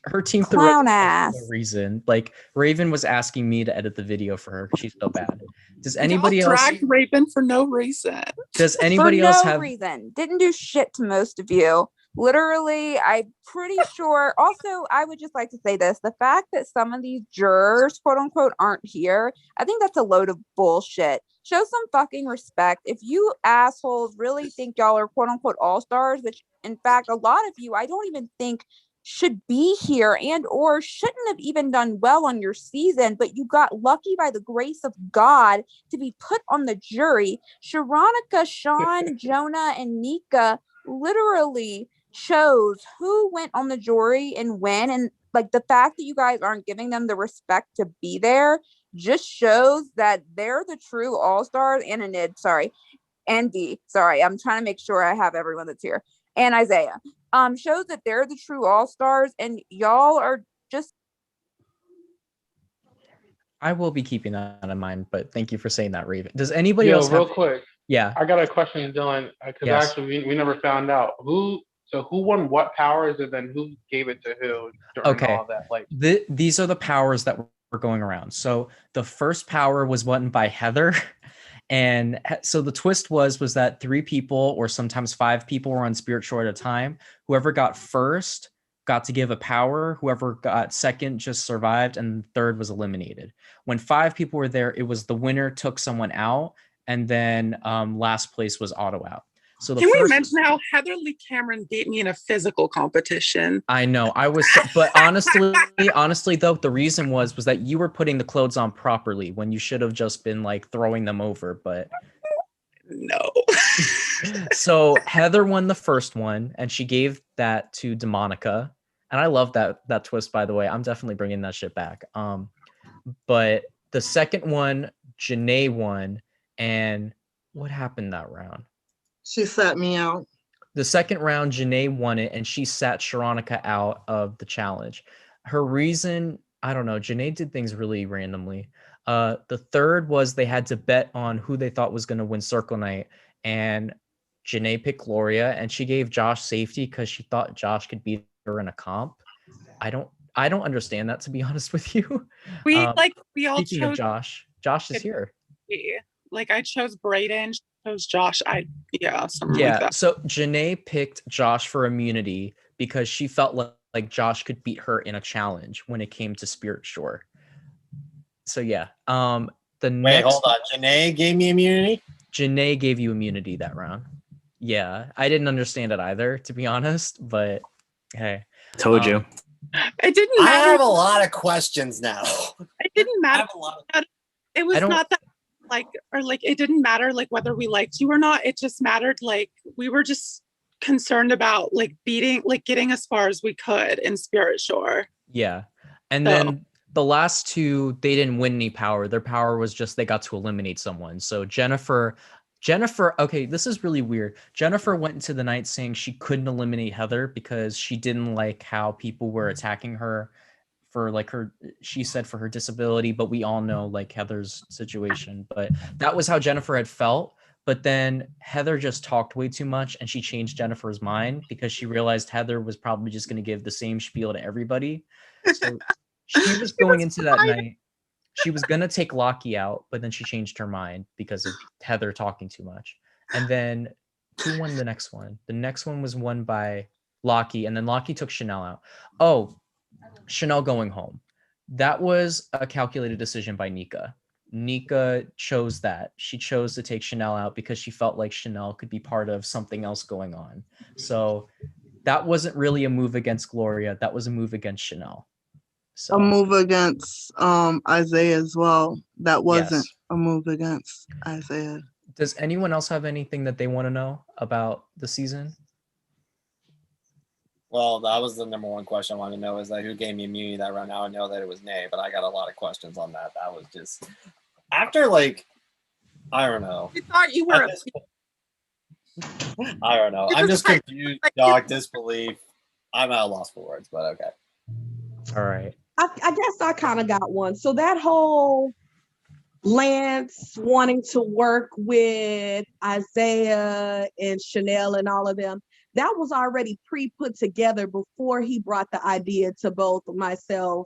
S2: her team
S10: Clown
S2: threw it
S10: ass.
S2: for no reason. Like, Raven was asking me to edit the video for her. She's so bad. Does anybody
S9: Y'all
S2: else
S9: dragged Raven for no reason?
S2: Does anybody
S10: for
S2: else
S10: no
S2: have
S10: reason? Didn't do shit to most of you. Literally, I'm pretty sure. Also, I would just like to say this: the fact that some of these jurors, quote unquote, aren't here, I think that's a load of bullshit. Show some fucking respect. If you assholes really think y'all are quote unquote all stars, which in fact a lot of you I don't even think should be here and or shouldn't have even done well on your season, but you got lucky by the grace of God to be put on the jury. Sharonica, Sean, Jonah, and Nika literally chose who went on the jury and when, and like the fact that you guys aren't giving them the respect to be there just shows that they're the true all-stars. And ENID, sorry, and D, sorry, I'm trying to make sure I have everyone that's here, and Isaiah shows that they're the true all-stars, and y'all are just.
S2: I will be keeping that in mind, but thank you for saying that, Raven. Does anybody else
S5: real quick?
S2: Yeah,
S5: I got a question, Dylan, because
S2: Yes.
S5: actually we never found out who won what powers, and then who gave it to who during
S2: Okay.
S5: all that. Like,
S2: these are the powers that were going around. So the first power was won by Heather. And so the twist was that 3 people or sometimes 5 people were on Spirit Shore at a time. Whoever got first got to give a power. Whoever got second just survived, and third was eliminated. When 5 people were there, it was the winner took someone out, and then last place was auto out. So
S9: Can we mention how Heather Lee Cameron beat me in a physical competition?
S2: I know, but honestly though, the reason was that you were putting the clothes on properly when you should have just been like throwing them over, but
S9: no.
S2: So Heather won the first one, and she gave that to Demonica, and I love that twist, by the way. I'm definitely bringing that shit back. But the second one, Janae won, and what happened that round?
S6: She sat me out.
S2: The second round, Janae won it, and she sat Sharonica out of the challenge. Her reason, I don't know, Janae did things really randomly. The third was they had to bet on who they thought was going to win Circle Night, and Janae picked Gloria, and she gave Josh safety because she thought Josh could beat her in a comp. I don't understand that, to be honest with you.
S9: We all
S2: Speaking of
S9: chose
S2: Josh is here.
S9: like I chose Brayden, she chose Josh. Something like
S2: Yeah,
S9: that.
S2: so Janae picked Josh for immunity because she felt like Josh could beat her in a challenge when it came to Spirit Shore. So yeah,
S11: Wait, hold on. Janae gave me immunity?
S2: Janae gave you immunity that round. Yeah, I didn't understand it either, to be honest, but hey.
S8: Told you.
S9: It didn't matter.
S11: I have a lot of questions now.
S9: It didn't matter. It was not that it didn't matter like whether we liked you or not. It just mattered like we were just concerned about like getting as far as we could in Spirit Shore.
S2: Yeah. And then the last two, they didn't win any power. Their power was just they got to eliminate someone. So Jennifer, okay, this is really weird. Jennifer went into the night saying she couldn't eliminate Heather because she didn't like how people were attacking her for like she said for her disability, but we all know like Heather's situation. But that was how Jennifer had felt. But then Heather just talked way too much and she changed Jennifer's mind because she realized Heather was probably just going to give the same spiel to everybody. So she was going into that night. She was going to take Lockie out, but then she changed her mind because of Heather talking too much. And then who won the next one? The next one was won by Lockie, and then Lockie took Chanel out. Oh, Chanel going home. That was a calculated decision by NIKA. NIKA chose that. She chose to take Chanel out because she felt like Chanel could be part of something else going on. So that wasn't really a move against Gloria. That was a move against Chanel. So
S6: a move against Isaiah as well. That wasn't a move against Isaiah.
S2: Does anyone else have anything that they want to know about the season?
S11: Well, that was the number one question I wanted to know is that who gave me immunity that round. Now I know that it was Nay, but I got a lot of questions on that. That was just after like I don't know.
S9: I thought you were
S11: I don't know. I'm just confused, dog, disbelief. I'm at a loss for words, but okay.
S2: All right.
S3: I guess I kind of got one. So that whole Lance wanting to work with Isaiah and Chanel and all of them, that was already pre-put together before he brought the idea to both myself,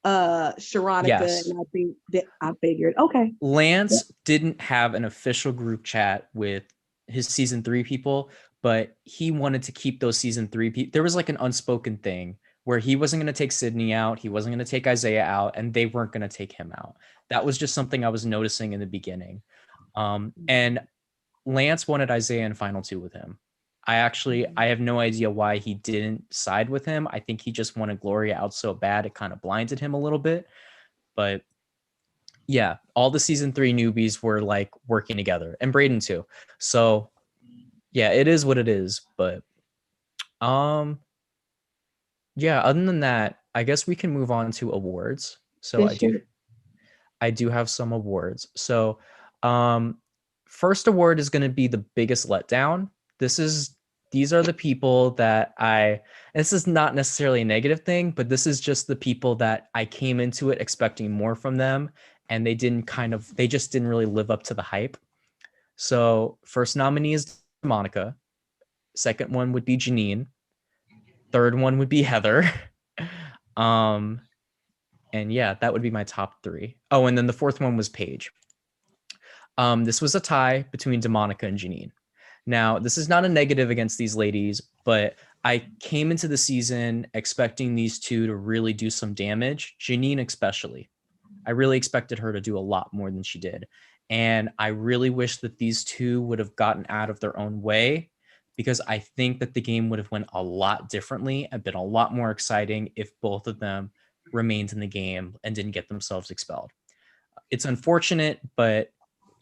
S3: Sharonica,
S2: Yes.
S3: and I think that I figured, okay.
S2: Lance didn't have an official group chat with his season 3 people, but he wanted to keep those season 3 people. There was like an unspoken thing where he wasn't going to take Sydney out, he wasn't going to take Isaiah out, and they weren't going to take him out. That was just something I was noticing in the beginning. And Lance wanted Isaiah in Final 2 with him. I have no idea why he didn't side with him. I think he just wanted Gloria out so bad it kind of blinded him a little bit. But yeah, all the season 3 newbies were like working together, and Brayden too. So yeah, it is what it is. But yeah, other than that, I guess we can move on to awards. So I do have some awards. So first award is going to be the biggest letdown. These are the people that this is not necessarily a negative thing, but this is just the people that I came into it expecting more from them, and they just didn't really live up to the hype. So first nominee is Monica. Second one would be Janine. Third one would be Heather. And yeah, that would be my top 3. Oh, and then the fourth one was Paige. This was a tie between DeMonica and Janine. Now, this is not a negative against these ladies, but I came into the season expecting these two to really do some damage, Janine especially. I really expected her to do a lot more than she did. And I really wish that these two would have gotten out of their own way, because I think that the game would have went a lot differently and been a lot more exciting if both of them remained in the game and didn't get themselves expelled. It's unfortunate, but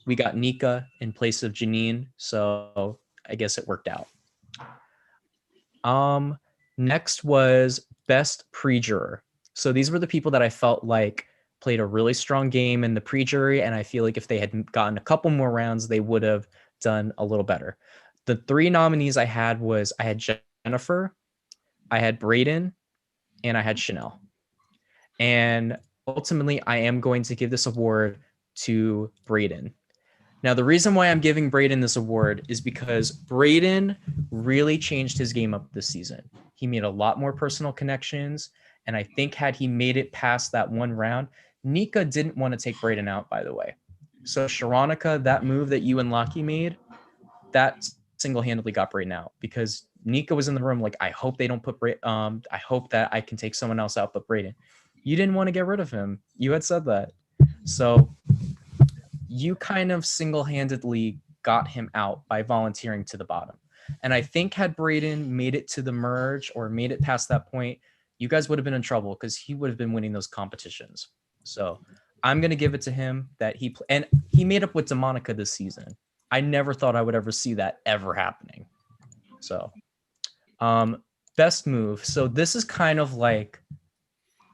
S2: we got NIKA in place of Janine, so I guess it worked out. Next was best pre-juror. So these were the people that I felt like played a really strong game in the pre-jury, and I feel like if they had gotten a couple more rounds, they would have done a little better. The 3 nominees I had Jennifer, I had Brayden, and I had Chanel. And ultimately, I am going to give this award to Brayden. Now, the reason why I'm giving Brayden this award is because Brayden really changed his game up this season. He made a lot more personal connections, and I think had he made it past that one round, NIKA didn't want to take Brayden out, by the way. So, Sharonica, that move that you and Lockie made, that single-handedly got Brayden out because NIKA was in the room like, I hope they don't put I hope that I can take someone else out but Brayden. You didn't want to get rid of him. You had said that. So you kind of single-handedly got him out by volunteering to the bottom. And I think had Brayden made it to the merge or made it past that point, you guys would have been in trouble because he would have been winning those competitions. So I'm going to give it to him that he made up with Demonica this season. I never thought I would ever see that ever happening. So best move. So this is kind of like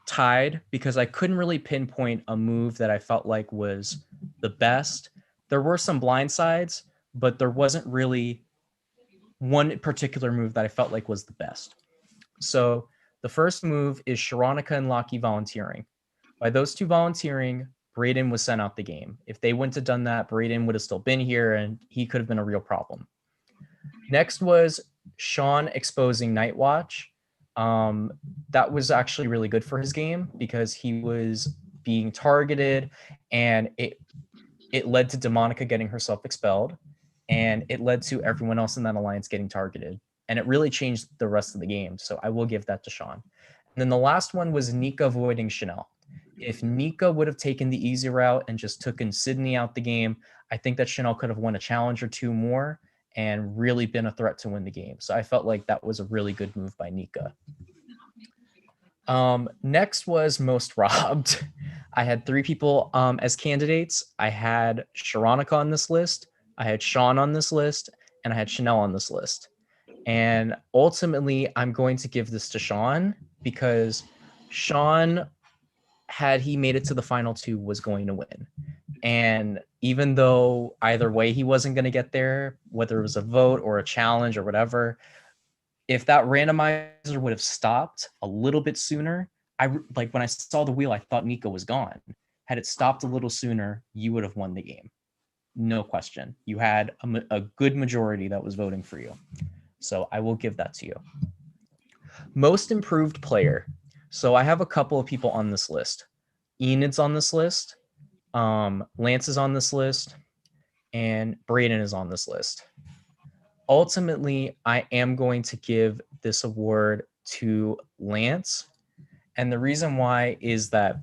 S2: tied because I couldn't really pinpoint a move that I felt like was the best. There were some blind sides, but there wasn't really one particular move that I felt like was the best. So the first move is Sharonica and Lockie volunteering. By those two volunteering, Brayden was sent out the game. If they wouldn't have done that, Brayden would have still been here and he could have been a real problem. Next was Sean exposing Night Watch. That was actually really good for his game because he was being targeted and it led to Demonica getting herself expelled and it led to everyone else in that alliance getting targeted. And it really changed the rest of the game. So I will give that to Sean. And then the last one was NIKA avoiding Chanel. If NIKA would have taken the easy route and just taken Sydney out the game, I think that Chanel could have won a challenge or two more and really been a threat to win the game. So I felt like that was a really good move by NIKA. Next was most robbed. I had three people as candidates. I had Sharonica on this list, I had Sean on this list, and I had Chanel on this list. And ultimately, I'm going to give this to Sean because Sean, had he made it to the final two, was going to win. And even though either way he wasn't going to get there, whether it was a vote or a challenge or whatever, if that randomizer would have stopped a little bit sooner, like when I saw the wheel, I thought NIKA was gone. Had it stopped a little sooner, you would have won the game. No question. You had a good majority that was voting for you. So I will give that to you. Most improved player. So I have a couple of people on this list. ENID's on this list. Lance is on this list. And Brayden is on this list. Ultimately, I am going to give this award to Lance. And the reason why is that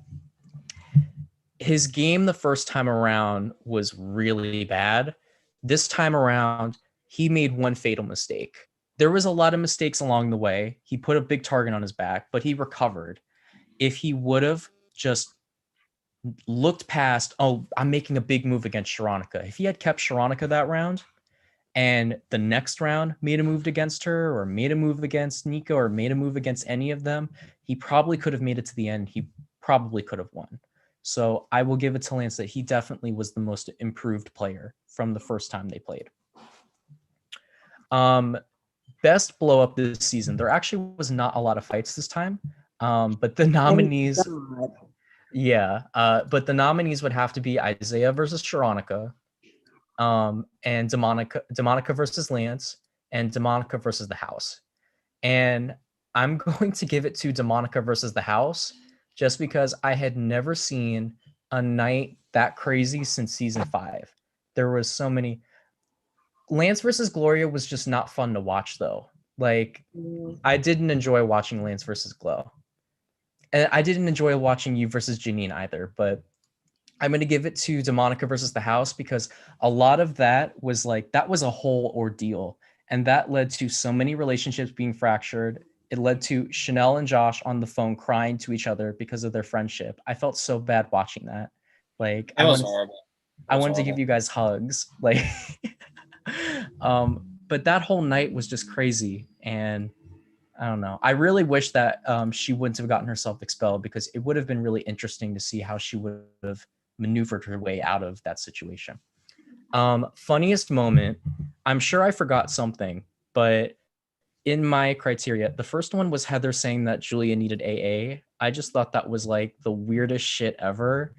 S2: his game the first time around was really bad. This time around, he made one fatal mistake. There was a lot of mistakes along the way. He put a big target on his back, but he recovered. If he would have just looked past, oh, I'm making a big move against Sharonica. If he had kept Sharonica that round and the next round made a move against her or made a move against NIKA or made a move against any of them, he probably could have made it to the end. He probably could have won. So I will give it to Lance that he definitely was the most improved player from the first time they played. Best blow up this season. There actually was not a lot of fights this time, but the nominees, but the nominees would have to be Isaiah versus Sharonica, and Demonica versus Lance, and Demonica versus the House. And I'm going to give it to Demonica versus the House just because I had never seen a night that crazy since season 5. There was so many. Lance versus Gloria was just not fun to watch though. Like I didn't enjoy watching Lance versus Glow. And I didn't enjoy watching you versus Janine either, but I'm going to give it to Demonica versus the House because a lot of that was a whole ordeal. And that led to so many relationships being fractured. It led to Chanel and Josh on the phone crying to each other because of their friendship. I felt so bad watching that. Like
S11: It was horrible.
S2: I wanted to give you guys hugs. Like but that whole night was just crazy. And I don't know. I really wish that she wouldn't have gotten herself expelled because it would have been really interesting to see how she would have maneuvered her way out of that situation. Funniest moment. I'm sure I forgot something, but in my criteria, the first one was Heather saying that Julia needed AA. I just thought that was like the weirdest shit ever,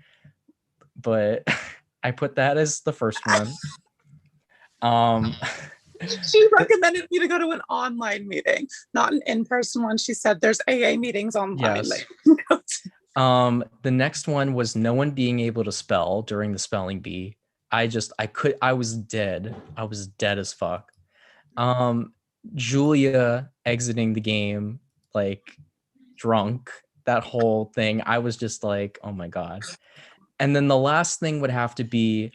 S2: but I put that as the first one.
S9: She recommended me to go to an online meeting, not an in-person one. She said there's AA meetings online.
S2: Yes. The next one was no one being able to spell during the spelling bee. I was dead. I was dead as fuck. Julia exiting the game like drunk, that whole thing. I was just like, oh my God. And then the last thing would have to be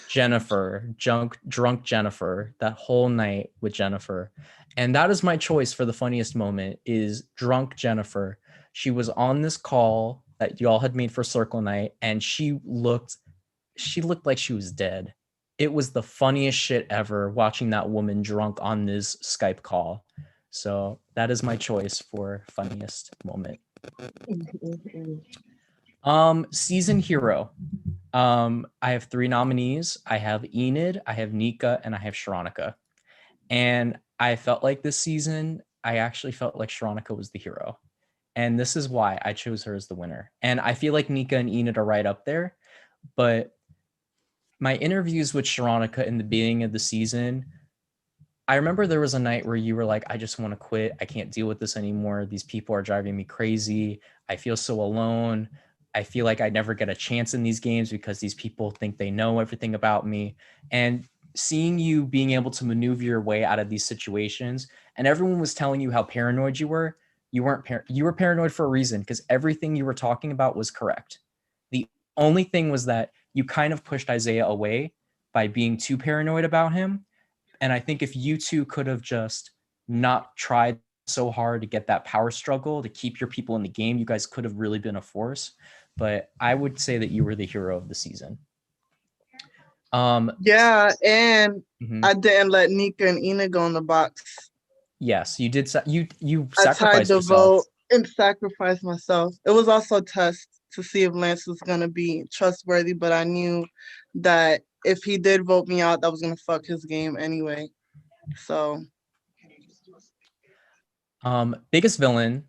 S2: Jennifer, drunk Jennifer, that whole night with Jennifer. And that is my choice for the funniest moment is drunk Jennifer. She was on this call that y'all had made for Circle Night, and she looked like she was dead. It was the funniest shit ever watching that woman drunk on this Skype call. So that is my choice for funniest moment. Season hero. I have 3 nominees. I have Enid, I have Nika, and I have Sharonika. And I felt like this season, I actually felt like Sharonika was the hero. And this is why I chose her as the winner. And I feel like Nika and Enid are right up there. But my interviews with Sharonika in the beginning of the season, I remember there was a night where you were like, I just want to quit. I can't deal with this anymore. These people are driving me crazy. I feel so alone. I feel like I never get a chance in these games because these people think they know everything about me. And seeing you being able to maneuver your way out of these situations, and everyone was telling you how paranoid you were. You weren't you were paranoid for a reason because everything you were talking about was correct. The only thing was that you kind of pushed Isaiah away by being too paranoid about him. And I think if you two could have just not tried so hard to get that power struggle to keep your people in the game, you guys could have really been a force. But I would say that you were the hero of the season.
S6: Yeah, and I didn't let Nika and Ina go in the box.
S2: Yes, you did. You
S6: I
S2: sacrificed
S6: tried to
S2: yourself.
S6: vote and sacrifice myself. It was also a test to see if Lance was gonna be trustworthy, but I knew that if he did vote me out, that was gonna fuck his game anyway. So,
S2: biggest villain.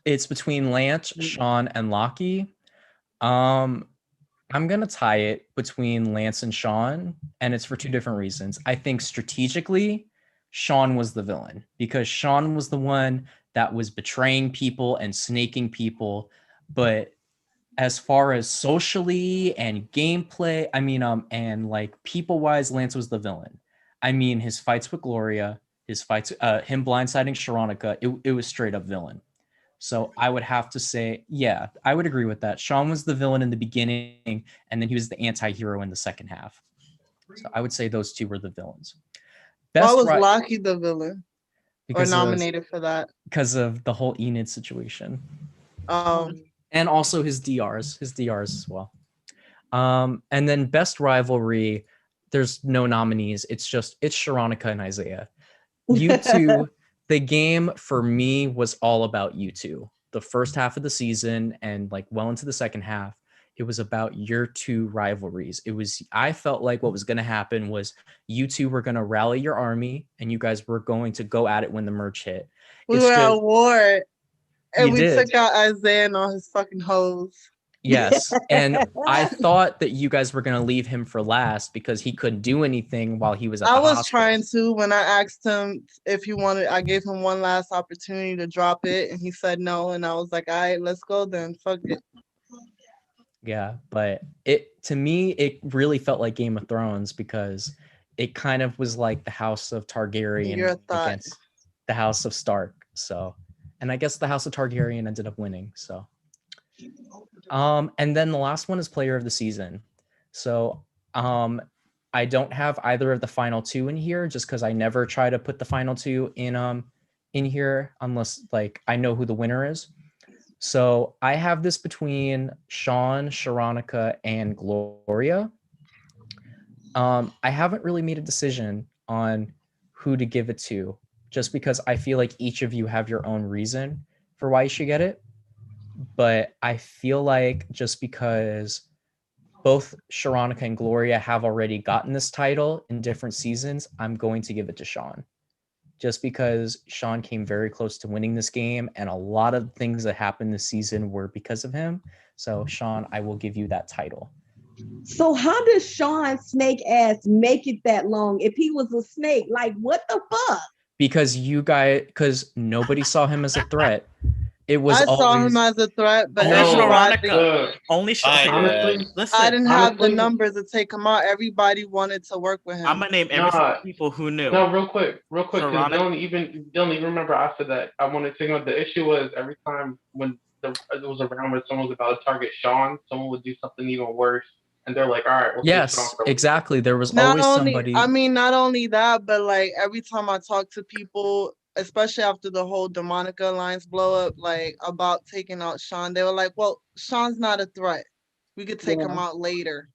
S2: It's between Lance, Sean, and Lockie. I'm gonna tie it between Lance and Sean, and it's for 2 different reasons. I think strategically, Sean was the villain because Sean was the one that was betraying people and snaking people. But as far as socially and gameplay, I mean, and like people-wise, Lance was the villain. I mean, his fights with Gloria, him blindsiding Sharonika, it was straight up villain. So I would have to say, yeah, I would agree with that. Sean was the villain in the beginning, and then he was the anti-hero in the second half. So I would say those 2 were the villains.
S6: why was Lockie the villain?
S2: Because
S6: or nominated for that?
S2: Because of the whole Enid situation.
S6: And
S2: also his DRs as well. And then best rivalry, there's no nominees. It's Sharonika and Isaiah. You two, the game for me was all about you two. The first half of the season and like well into the second half, it was about your 2 rivalries. I felt like what was going to happen was you two were going to rally your army and you guys were going to go at it when the merge hit.
S6: We were at war. And we
S2: did.
S6: took out Isaiah and all his fucking hoes.
S2: Yes. And I thought that you guys were going to leave him for last because he couldn't do anything while he was at the hospital.
S6: Trying to. When I asked him if he wanted, I gave him one last opportunity to drop it and he said no. And I was like, all right, let's go then. Fuck it.
S2: Yeah, but to me, it really felt like Game of Thrones because it kind of was like the House of Targaryen against the House of Stark. So, and I guess the House of Targaryen ended up winning. So, and then the last one is Player of the Season. So, I don't have either of the final 2 in here just because I never try to put the final 2 in here unless like I know who the winner is. So I have this between Sean, Sharonika, and Gloria. I haven't really made a decision on who to give it to, just because I feel like each of you have your own reason for why you should get it. But I feel like just because both Sharonika and Gloria have already gotten this title in different seasons, I'm going to give it to Sean. just because Sean came very close to winning this game, and a lot of things that happened this season were because of him. So, Sean, I will give you that title.
S3: So how does Sean snake ass make it that long if he was a snake? Like, what the fuck?
S2: Because nobody saw him as a threat. It was
S6: I saw him
S2: always
S6: as a threat, but
S8: Only
S6: everybody,
S8: Sharonica. Only
S5: honestly,
S8: Listen,
S6: I didn't have the
S5: honestly-
S6: numbers to take him out. Everybody wanted to work with him.
S8: I'm gonna name every single people who knew.
S5: No, real quick, because they
S8: Veronica-
S5: don't even remember after that. I want to think about the issue was every time when it was around where someone was about to target Sean, someone would do something even worse, and they're like, "All right, we'll take Sean
S2: yes,
S5: for
S2: exactly. There was
S6: Not
S2: always
S6: only,
S2: somebody.
S6: I mean, not only that, but like every time I talk to people, especially after the whole Demonica Alliance blow up, like about taking out Sean, they were like, well, Sean's not a threat. We could take him out later.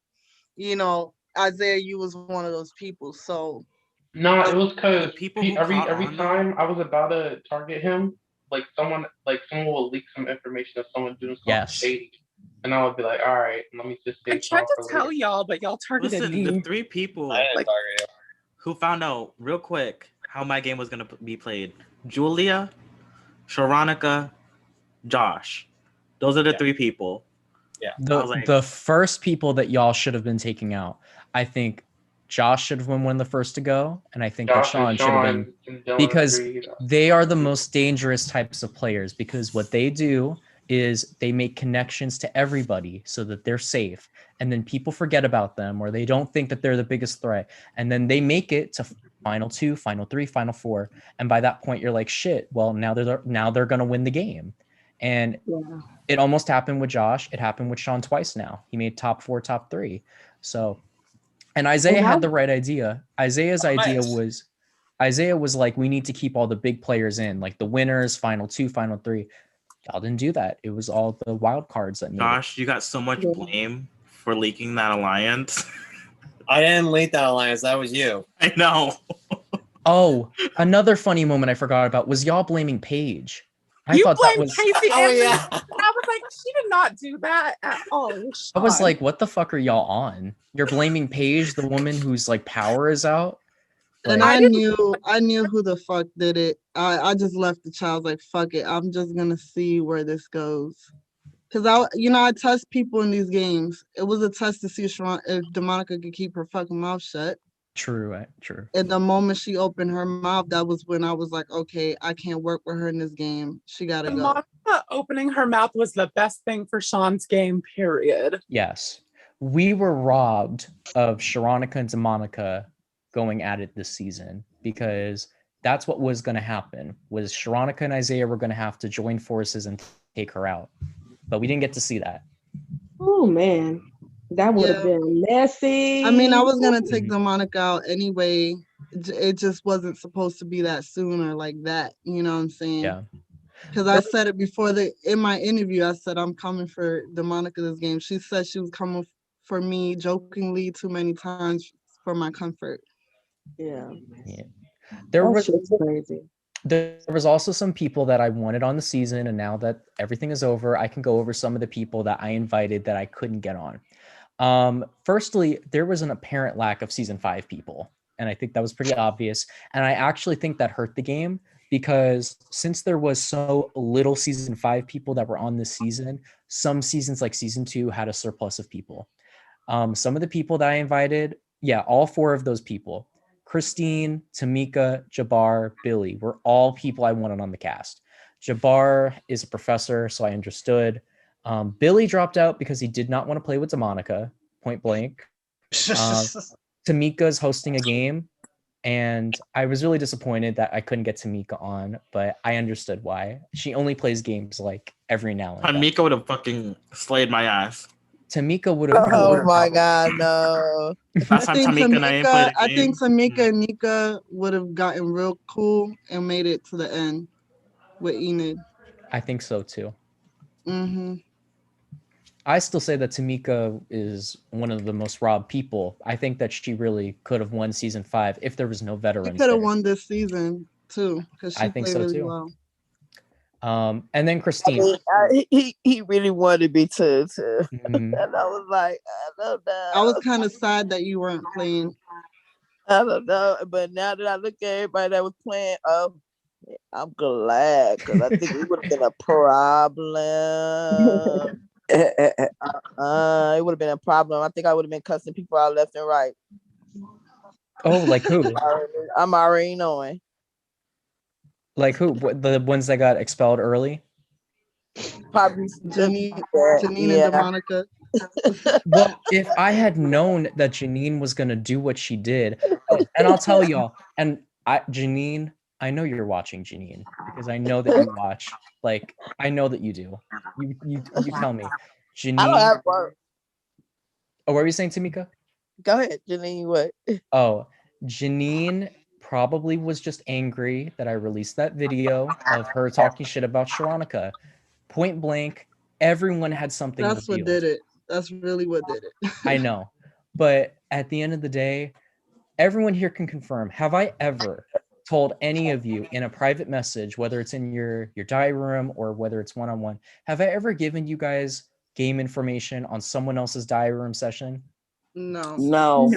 S6: You know, Isaiah, you was one of those people. So
S5: No, it was because
S8: people who
S5: every
S8: caught on, though-
S5: time I was about to target him, someone will leak some information of someone doing something
S2: Yes.
S5: shady, and I would be like, "All right, let me just
S9: I
S5: save
S9: tried
S5: Sean
S9: to
S5: for
S9: tell
S5: later."
S9: y'all, but y'all targeted
S8: Listen,
S9: me.
S8: the 3 people
S11: I didn't target you.
S8: who found out real quick how my game was gonna be played: Julia, Sharonica, Josh. Those are the 3 people.
S11: Yeah.
S2: The first people that y'all should have been taking out, I think Josh should have been one of the first to go, and I think that
S5: Josh and
S2: Sean should have been,
S5: and Dylan
S2: because
S5: agreed.
S2: they are the most dangerous types of players, because what they do is they make connections to everybody so that they're safe, and then people forget about them, or they don't think that they're the biggest threat, and then they make it to final 2, final 3, final 4, and by that point you're like, shit, well, now they're gonna win the game. And it almost happened with Josh. It happened with Sean twice now. He made top 4, top 3. So, and Isaiah had the right idea. Isaiah's idea was like, we need to keep all the big players in, like the winners, final 2, final 3. Y'all didn't do that. It was all the wild cards that made
S8: Josh, you got so much blame for leaking that alliance.
S11: I didn't leak that alliance. That was you.
S8: I know.
S2: Oh, another funny moment I forgot about was y'all blaming Paige. I
S9: You
S2: thought that
S9: blamed
S2: was.
S9: Casey
S11: Oh,
S9: and
S11: yeah.
S9: and I was like, she did not do that at all.
S2: I was
S9: Sean.
S2: like, what the fuck are y'all on? You're blaming Paige, the woman whose like power is out.
S6: and
S2: Like,
S6: I knew who the fuck did it. I just left the child like, fuck it. I'm just gonna see where this goes. Cause I test people in these games. It was a test to see if Demonica could keep her fucking mouth shut.
S2: True.
S6: And the moment she opened her mouth, that was when I was like, okay, I can't work with her in this game. She gotta go.
S9: Monica opening her mouth was the best thing for Sean's game, period.
S2: Yes. We were robbed of Sharonica and Demonica going at it this season, because that's what was going to happen, was Sharonica and Isaiah were going to have to join forces and take her out. But we didn't get to see that.
S3: Oh man, that would have been messy.
S6: I mean, I was gonna take Demonica out anyway. It just wasn't supposed to be that soon or like that. You know what I'm saying?
S2: Yeah.
S6: Because I said it before in my interview. I said I'm coming for Demonica this game. She said she was coming for me jokingly too many times for my comfort.
S3: Yeah.
S2: There
S3: was crazy.
S2: There was also some people that I wanted on the season, and now that everything is over, I can go over some of the people that I invited that I couldn't get on. Firstly, there was an apparent lack of season 5 people, and I think that was pretty obvious. And I actually think that hurt the game, because since there was so little season 5 people that were on this season, some seasons like season 2 had a surplus of people. Some of the people that I invited, all 4 of those people, Christine, Tamika, Jabbar, Billy, were all people I wanted on the cast. Jabbar is a professor, so I understood. Billy dropped out because he did not want to play with Demonica, point blank. Tamika's hosting a game, and I was really disappointed that I couldn't get Tamika on, but I understood why. She only plays games like every now and then.
S8: Tamika would have fucking slayed my ass.
S2: Tamika would have.
S4: Oh my god, no!
S6: I think Tamika and Nika would have gotten real cool and made it to the end with Enid.
S2: I think so too.
S6: Mm-hmm.
S2: I still say that Tamika is one of the most robbed people. I think that she really could have won season 5 if there was no veterans.
S6: She could have won this season too, because she played really well.
S2: And then Christine.
S4: He really wanted me to. And I was like, I don't know.
S6: I was kind of sad that you weren't playing.
S12: I don't know, but now that I look at everybody that was playing, I'm glad because I think it would have been a problem. It would have been a problem. I think I would have been cussing people out left and right.
S2: Oh, like who?
S12: I'm already knowing.
S2: Like who? The ones that got expelled early?
S12: Probably
S6: Janine
S12: yeah.
S6: and DeMonica.
S2: Well, if I had known that Janine was gonna do what she did, and I'll tell y'all, and Janine, I know you're watching, Janine, because I know that you watch. Like, I know that you do. You tell me, Janine.
S12: I don't have work.
S2: Oh, what were you saying, Tamika?
S12: Go ahead, Janine. What?
S2: Oh, Janine probably was just angry that I released that video of her talking shit about Sharonica. Point blank, everyone had something.
S6: That's what did it. That's really what did it.
S2: I know. But at the end of the day, everyone here can confirm. Have I ever told any of you in a private message, whether it's in your diary room or whether it's one-on-one, have I ever given you guys game information on someone else's diary room session?
S12: No.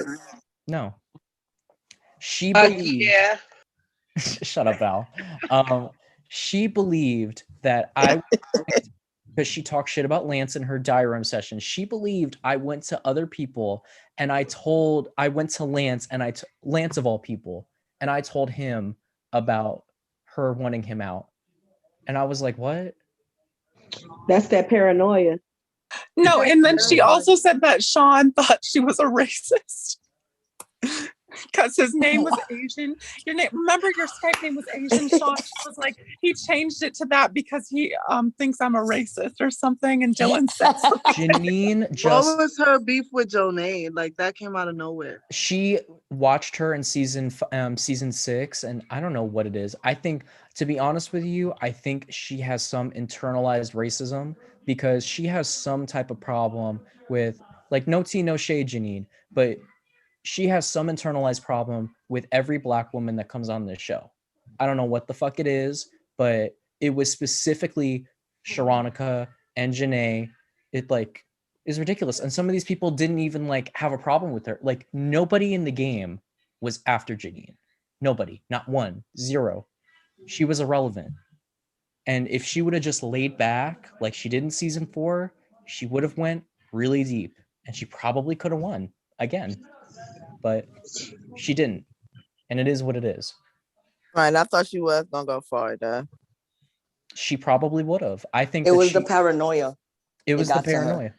S2: She believed.
S13: Yeah.
S2: Shut up, Val. She believed that I, because she talked shit about Lance in her diary room session. She believed I went to other people and I went to Lance and Lance of all people, and I told him about her wanting him out. And I was like, what?
S3: That's that paranoia.
S9: No, and then she also said that Sean thought she was a racist. Because his name was Asian. Your name, remember your Skype name was Asian, Sean? She was like, he changed it to that because he thinks I'm a racist or something. And Dylan said
S2: Janine just.
S6: What was her beef with Jonay? Like that came out of nowhere.
S2: She watched her in season 6, and I don't know what it is. I think, to be honest with you, I think she has some internalized racism because she has some type of problem with, like, no tea, no shade, Janine, but she has some internalized problem with every Black woman that comes on this show. I don't know what the fuck it is, but it was specifically Sharonica and Janae. It like is ridiculous. And some of these people didn't even like have a problem with her. Like nobody in the game was after Janine. Nobody, not one, zero. She was irrelevant. And if she would have just laid back like she did in season 4, she would have went really deep and she probably could have won again. But she didn't, and it is what it is.
S12: Right, I thought she was gonna go farther.
S2: She probably would have. I think
S4: it was the paranoia.
S2: It was the paranoia,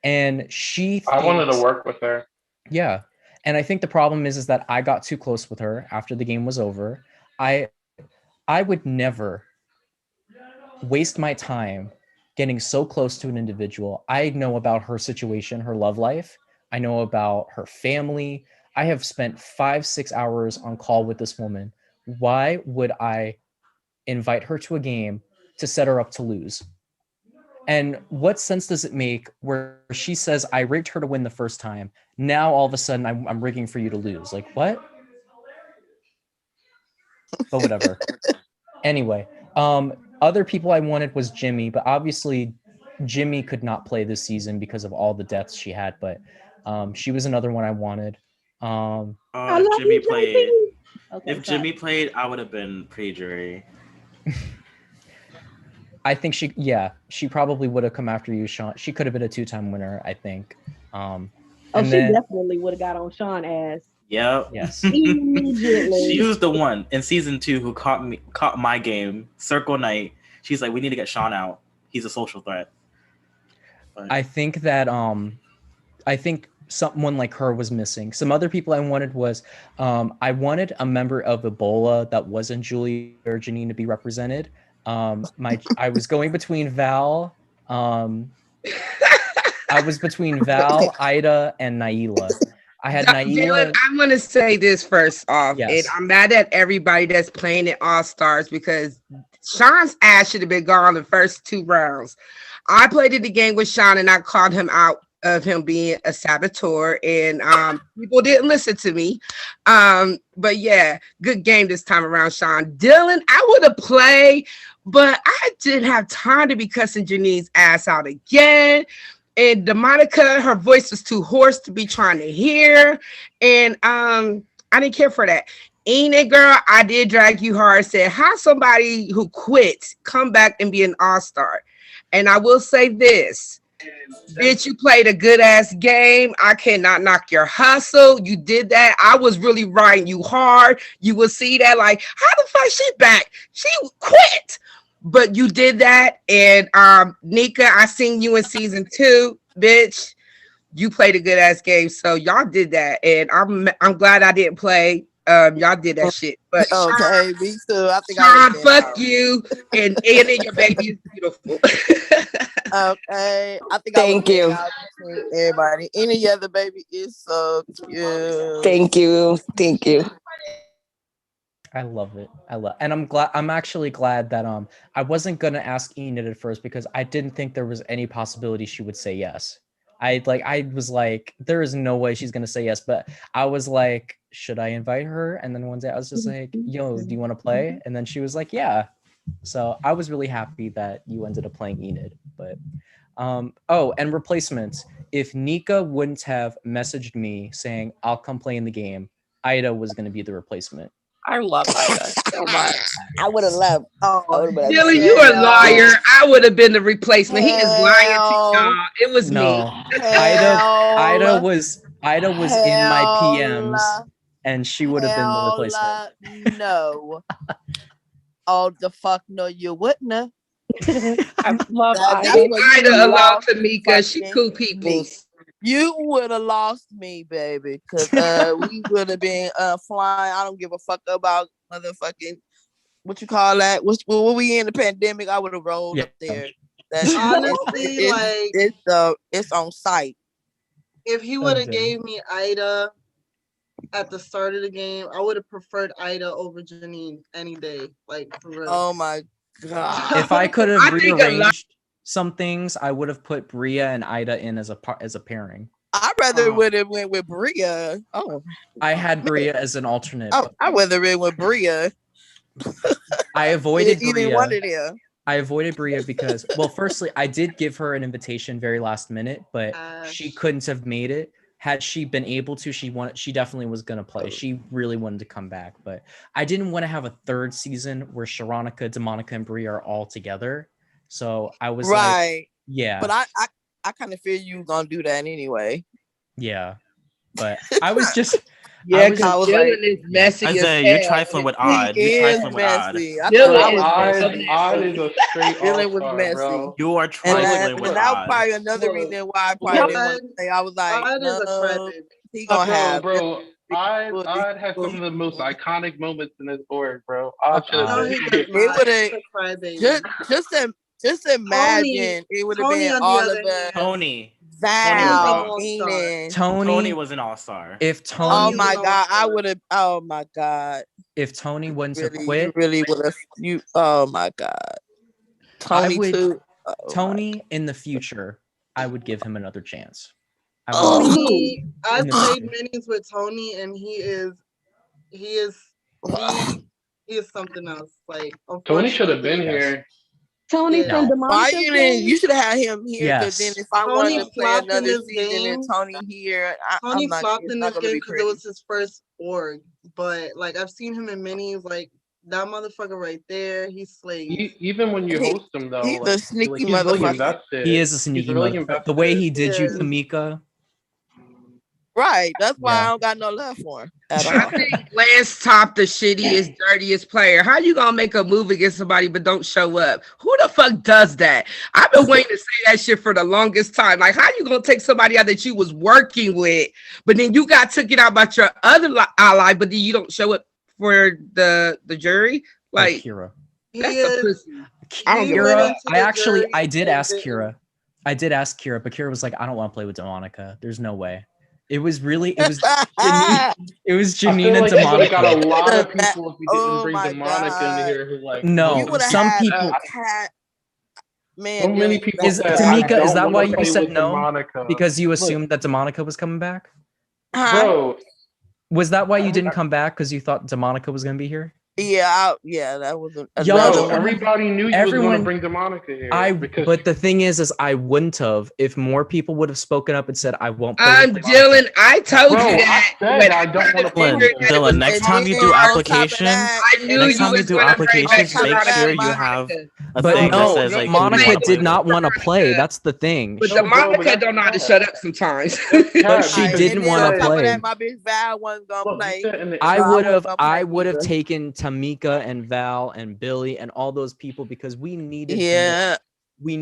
S2: and she.
S5: I wanted to work with her.
S2: Yeah, and I think the problem is that I got too close with her after the game was over. I would never waste my time getting so close to an individual. I know about her situation, her love life. I know about her family. I have spent 5-6 hours on call with this woman. Why would I invite her to a game to set her up to lose? And what sense does it make where she says, I rigged her to win the first time. Now, all of a sudden, I'm rigging for you to lose. Like, what? But whatever. Anyway, other people I wanted was Jimmy, but obviously Jimmy could not play this season because of all the deaths she had, but she was another one I wanted.
S8: If Jimmy played,
S3: Okay,
S8: if Jimmy played, I would have been pretty jury.
S2: I think she probably would have come after you, Sean. She could have been a 2-time winner, I think.
S3: She definitely would have got on Sean ass.
S8: Yep.
S2: Yes.
S3: Immediately.
S8: She was the one in season 2 who caught my game, Circle Night. She's like, we need to get Sean out. He's a social threat. But
S2: I think that someone like her was missing. Some other people I wanted was I wanted a member of Ebola that wasn't Julie or Janine to be represented. I was going between Val. I was between Val, Ida, and Naila. I had Naila.
S13: Dylan, I'm gonna say this first off.
S2: Yes.
S13: And I'm mad at everybody that's playing in All Stars because Sean's ass should have been gone the first 2 rounds. I played in the game with Sean and I called him out of him being a saboteur, and people didn't listen to me. But yeah, good game this time around, Sean. Dylan, I would have played, but I didn't have time to be cussing Janine's ass out again. And DeMonica, her voice was too hoarse to be trying to hear. And I I didn't care for that. Enid, girl, I did drag you hard. Said, how somebody who quits come back and be an all-star? And I will say this. Bitch, you played a good ass game. I cannot knock your hustle. You did that. I was really riding you hard. You will see that, like, how the fuck she back? She quit. But you did that. And NIKA, I seen you in season 2, bitch. You played a good ass game. So y'all did that. And I'm glad I didn't play. Y'all did that shit. But
S12: Okay, me too. I think
S13: Sean,
S12: I
S13: fuck you. And Annie, your baby is beautiful.
S12: Okay, I think
S4: Thank you.
S12: out between everybody. Any other baby is so cute.
S4: Thank you. Thank you.
S2: I love it. And I'm actually glad that I wasn't gonna ask Enid at first because I didn't think there was any possibility she would say yes. I was like, there is no way she's gonna say yes, but I was like, should I invite her? And then one day I was just like, yo, do you want to play? And then she was like, yeah. So I was really happy that you ended up playing Enid. But oh, and replacements. If NIKA wouldn't have messaged me saying I'll come play in the game, Ida was gonna be the replacement.
S9: I love Ida so much.
S4: I would have loved.
S13: Dylan, you a liar. I would have been the replacement. He is lying to y'all. It was
S2: No.
S13: me.
S2: Ida was in my PMs, and she would have been the replacement.
S12: No. Oh, the fuck no, you wouldn't have.
S9: I love
S13: Ida alone to me because she cool people.
S12: You would have lost me, baby, because we would have been flying. I don't give a fuck about motherfucking what you call that. When we in the pandemic, I would have rolled up there. That's
S6: honestly
S12: it's on site.
S6: If he would have gave me Ida at the start of the game, I would have preferred Ida over Janine any day. Like for real.
S12: Oh my god!
S2: If I could have rearranged some things, I would have put Bria and Ida in as a pairing.
S12: I'd rather would have went with Bria. Oh,
S2: I had Bria as an alternate.
S12: Oh, I'd rather went with Bria.
S2: I avoided
S12: You didn't
S2: Bria.
S12: want it here.
S2: I avoided Bria because, well, firstly, I did give her an invitation very last minute, but she couldn't have made it. Had she been able to, she definitely was gonna play. She really wanted to come back, but I didn't want to have a third season where Sharonica, Demonica, and Bria are all together. So I was like, yeah.
S12: But I kind of feel you gonna do that anyway.
S2: Yeah, but I was just.
S13: Yeah, because Dylan is messy.
S8: Isaiah, you're trifling with odd. You're trifling with odd.
S5: Odd is a straight
S12: Dylan was
S5: all-star,
S12: messy.
S5: bro.
S8: You are trifling with
S12: and that was
S8: odd.
S12: probably another reason why I probably didn't want to say. I was like, no, he gonna have.
S5: Bro, Odd has some of the most iconic moments in this board, bro. Odd should have just imagine it would have been all of us.
S8: Tony.
S12: Val,
S2: Tony
S8: was an all-star.
S2: If Tony,
S12: oh my god, I would have. Oh my god,
S2: if Tony wouldn't
S12: really,
S2: have quit,
S12: really would have. You. Oh my god, Tony too. Oh
S2: Tony in the future, I would give him another chance.
S6: I played minis with Tony, and he is something else. Like
S5: Tony should have been here.
S3: Tony from Demonica.
S12: Why you should have had him here?
S2: Yes.
S12: Then if I wanted to play another season and Tony here,
S6: Tony
S12: I'm
S6: flopped in this game because it
S12: was
S6: was his first org. But like I've seen him in minis, like that motherfucker right there, he's slave.
S5: Even when you host him though,
S12: he's a sneaky
S5: motherfucker.
S2: Really he is a sneaky motherfucker. The way he did you, Tamika.
S12: Right. That's why I don't got no love for him at all.
S13: I think Lance Top, the shittiest, dirtiest player. How you gonna make a move against somebody but don't show up? Who the fuck does that? I've been waiting to say that shit for the longest time. Like, how you gonna take somebody out that you was working with, but then you got taken out by your other ally, but then you don't show up for the jury? Like,
S2: Kira.
S13: That's a pussy.
S2: I did ask Kira. But Kira was like, I don't want to play with Demonica. There's no way. It was Janine and Demonica.
S5: Got a lot of people if we didn't bring Demonica in here who like
S2: some people.
S12: Man,
S5: so many people.
S2: Tamika, is that why you said no? Demonica. Because you assumed that Demonica was coming back?
S5: Bro.
S2: Was that why you didn't come back? Because you thought Demonica was gonna be here?
S12: Yeah, that was
S2: Yo,
S12: another
S5: Bro,
S12: one.
S5: everybody knew you was gonna bring DeMonica here because
S2: but the thing is I wouldn't have if more people would have spoken up and said I won't play with DeMonica.
S13: Dylan, I told
S5: Bro,
S13: you
S5: I
S13: that
S5: said
S13: when
S5: I don't want to play with
S13: figured
S5: her.
S13: that it was
S8: Dylan, next
S12: And
S8: time you
S12: then
S8: do
S12: on top of
S8: applications,
S12: that,
S13: I knew
S8: next
S13: you
S8: time you
S13: was
S8: do
S13: going to bring back
S8: applications, make
S12: that,
S8: sure you
S13: Monica.
S8: have a
S2: But
S8: thing that
S2: no,
S8: says like who you
S2: Monica
S8: want to play
S2: did not
S8: with.
S2: want to play. That's the thing.
S13: But
S5: No,
S13: the
S5: bro, but
S13: Monica
S5: that's
S13: don't know how to
S5: bad.
S13: shut up sometimes.
S2: But she
S12: Alright,
S2: didn't
S12: and then
S2: want
S12: on
S2: to
S12: top of
S2: play.
S12: that, my bitch Val wasn't gonna
S5: Look, you
S12: play.
S5: said in the
S2: I
S12: So
S2: would
S12: wasn't
S2: have
S12: gonna play
S2: I would have
S12: either.
S2: taken Tamika and Val and Billy and all those people because we needed
S12: Yeah.
S2: more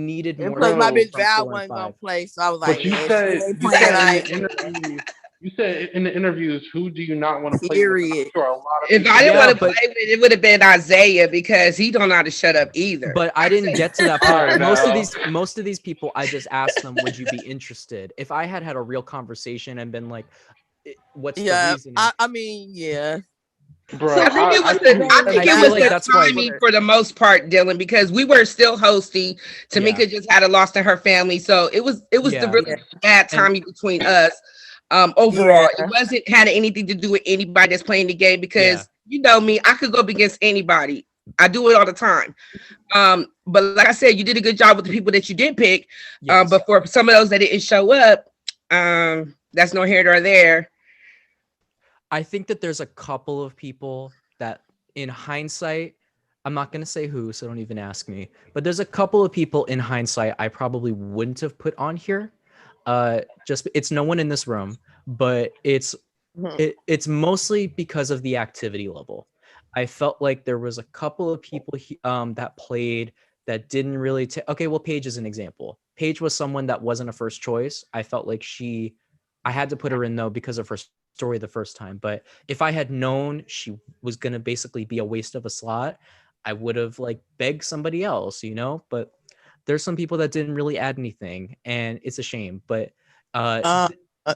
S12: And plus my
S2: people
S12: bitch
S2: from
S12: Val
S2: 4 and
S12: wasn't gonna
S2: 5.
S12: play. So I was like,
S5: But
S12: yeah, she ain't
S5: you
S12: playing.
S5: said in
S12: I
S5: the
S12: ain't playing.
S5: interview, you said in the interviews, who do you not want to play with? And I'm
S12: Period.
S5: sure a lot of
S13: If
S5: people
S13: I didn't
S2: Yeah,
S13: want to play
S2: but
S13: with it, would have been Isaiah because he don't know how to shut up either.
S2: but I didn't get to that
S5: All
S2: part.
S5: right,
S2: Most of these people, I just asked them, "Would you be interested?" If I had a real conversation and been like, "What's the
S12: Yeah,
S2: reasoning?"
S12: I mean, yeah.
S5: bro.
S13: I think it was
S2: And I feel like
S13: the
S2: that's why
S13: timing for the most part, Dylan, because we were still hosting. Tamika
S2: Yeah.
S13: just had a loss to her family, so it was the
S2: Yeah.
S13: really bad timing between us. Overall, it wasn't had anything to do with anybody that's playing the game because you know me, I could go up against anybody. I do it all the time. But like I said, you did a good job with the people that you did pick.
S2: Yes.
S13: But for some of those that didn't show up, that's no here nor there.
S2: I think that there's a couple of people that in hindsight, I'm not going to say who, so don't even ask me, but there's a couple of people in hindsight I probably wouldn't have put on here. Just it's no one in this room, but it's mostly because of the activity level. I felt like there was a couple of people that played that didn't really okay, well, Paige is an example. Paige was someone that wasn't a first choice. I felt like I had to put her in though because of her story the first time. But if I had known she was going to basically be a waste of a slot, I would have like begged somebody else, you know? But there's some people that didn't really add anything and it's a shame. But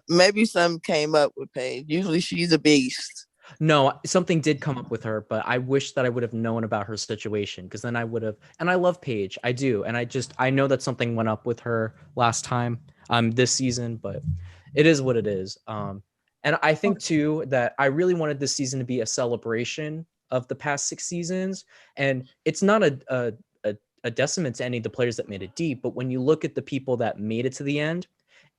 S12: maybe something came up with Paige. Usually she's a beast.
S2: No, something did come up with her, but I wish that I would have known about her situation because then I would have. And I love Paige, I do, and I know that something went up with her last time, this season, but it is what it is. And I think too that I really wanted this season to be a celebration of the past 6 seasons, and it's not a deciment to any of the players that made it deep, but when you look at the people that made it to the end,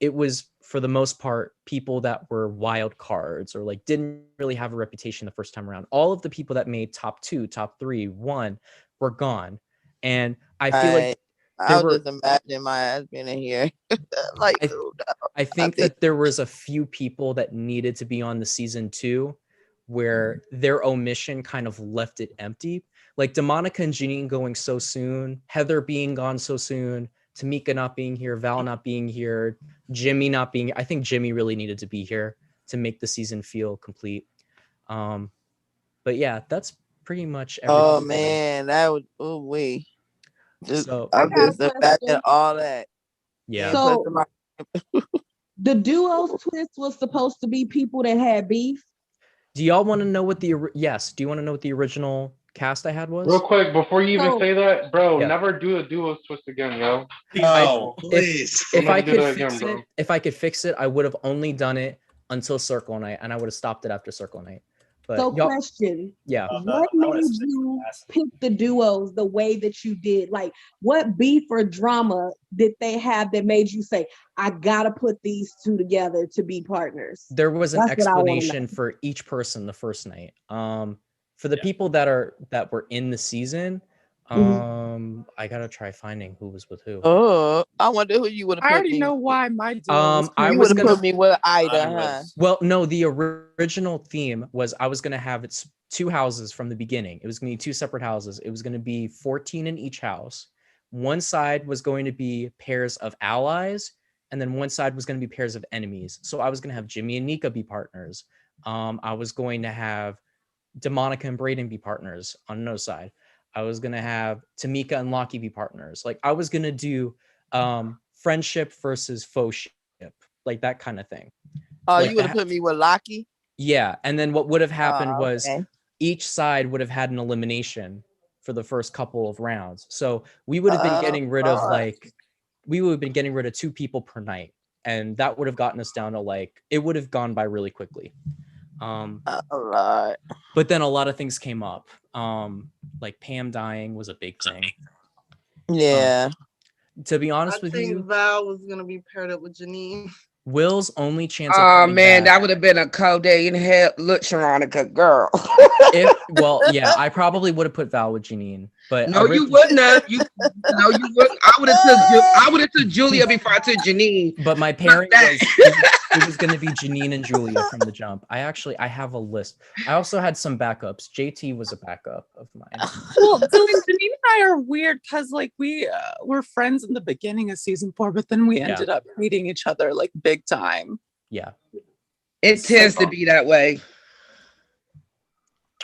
S2: it was for the most part people that were wild cards or like didn't really have a reputation the first time around. All of the people that made top 2, top 3, 1 were gone, and I feel like
S12: I was just imagine my ass being in here. Like,
S2: I think that there was a few people that needed to be on the season 2 where their omission kind of left it empty. Like DeMonica and Janine going so soon, Heather being gone so soon, Tamika not being here, Val not being here, Jimmy not being. I think Jimmy really needed to be here to make the season feel complete. But yeah, that's pretty much everything.
S12: Oh man, that was
S2: So
S12: I'm just imagine all that.
S2: Yeah.
S3: So the duos twist was supposed to be people that had beef.
S2: Do y'all want to know what the yes? Do you want to know what the original cast I had was?
S5: Real quick, before you even say that, bro,
S2: Yeah.
S5: never do a duo twist again, yo.
S2: If I
S5: do
S2: could
S5: that
S2: fix
S5: again, bro.
S2: it, if I could fix it, I would have only done it until Circle Night, and I would have stopped it after Circle Night. But
S3: So question,
S2: yeah,
S3: what made you pick the duos the way that you did? Like, what beef or drama did they have that made you say, I gotta put these two together to be partners?
S2: There was an
S3: That's what I wanna know.
S2: explanation for each person the first night. For the people that were in the season, I gotta try finding who was with who.
S12: Oh, I wonder who you would have
S9: I
S12: put
S9: already
S12: me.
S9: know why my duo was
S2: I
S12: You
S2: was
S12: would have
S2: gonna
S12: put me with Ida, huh?
S2: Well, no, the original theme was I was gonna have it's 2 houses from the beginning. It was gonna be 2 separate houses. It was gonna be 14 in each house. One side was going to be pairs of allies, and then one side was going to be pairs of enemies. So I was going to have Jimmy and Nika be partners. I was going to have DeMonica and Brayden be partners on no side. I was going to have Tamika and Lockie be partners. Like I was going to do friendship versus faux ship, like that kind of thing.
S12: Oh,
S2: like
S12: you would have put me with Lockie?
S2: Yeah. And then what would have happened was
S12: okay.
S2: each side would have had an elimination for the first couple of rounds. So we would have been getting rid of we would have been getting rid of 2 people per night. And that would have gotten us down to like, it would have gone by really quickly. But then a lot of things came up. Like Pam dying was a big thing.
S12: Yeah.
S2: To be honest with
S6: think
S2: you,
S6: Val was gonna be paired up with Janine.
S2: Will's only chance of
S13: Oh
S2: coming
S13: man,
S2: back.
S13: that would have been a cold day in hell. Look, Sharonica, girl.
S2: Yeah, I probably would have put Val with Janine, but
S13: No, you wouldn't have. You wouldn't. I would have took Julia before I took Janine.
S2: But my pairing was it was going to be Janine and Julia from the jump. I have a list. I also had some backups. JT was a backup of mine.
S9: Well, so Janine and I are weird because like we were friends in the beginning of season 4, but then we ended up hating each other like big time.
S2: Yeah,
S13: it tends to be that way.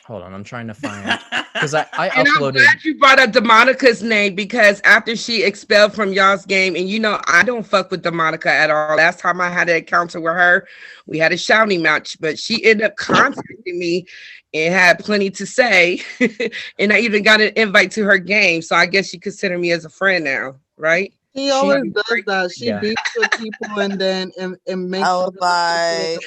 S2: Hold on, I'm trying to find because I
S13: and
S2: uploaded.
S13: I'm glad you brought up DeMonica's name because after she expelled from y'all's game, and you know I don't fuck with DeMonica at all. Last time I had an encounter with her, we had a shouting match, but she ended up contacting me and had plenty to say, and I even got an invite to her game. So I guess she consider me as a friend now, right?
S6: She always does that. She beats with people and then and makes.
S12: I was like,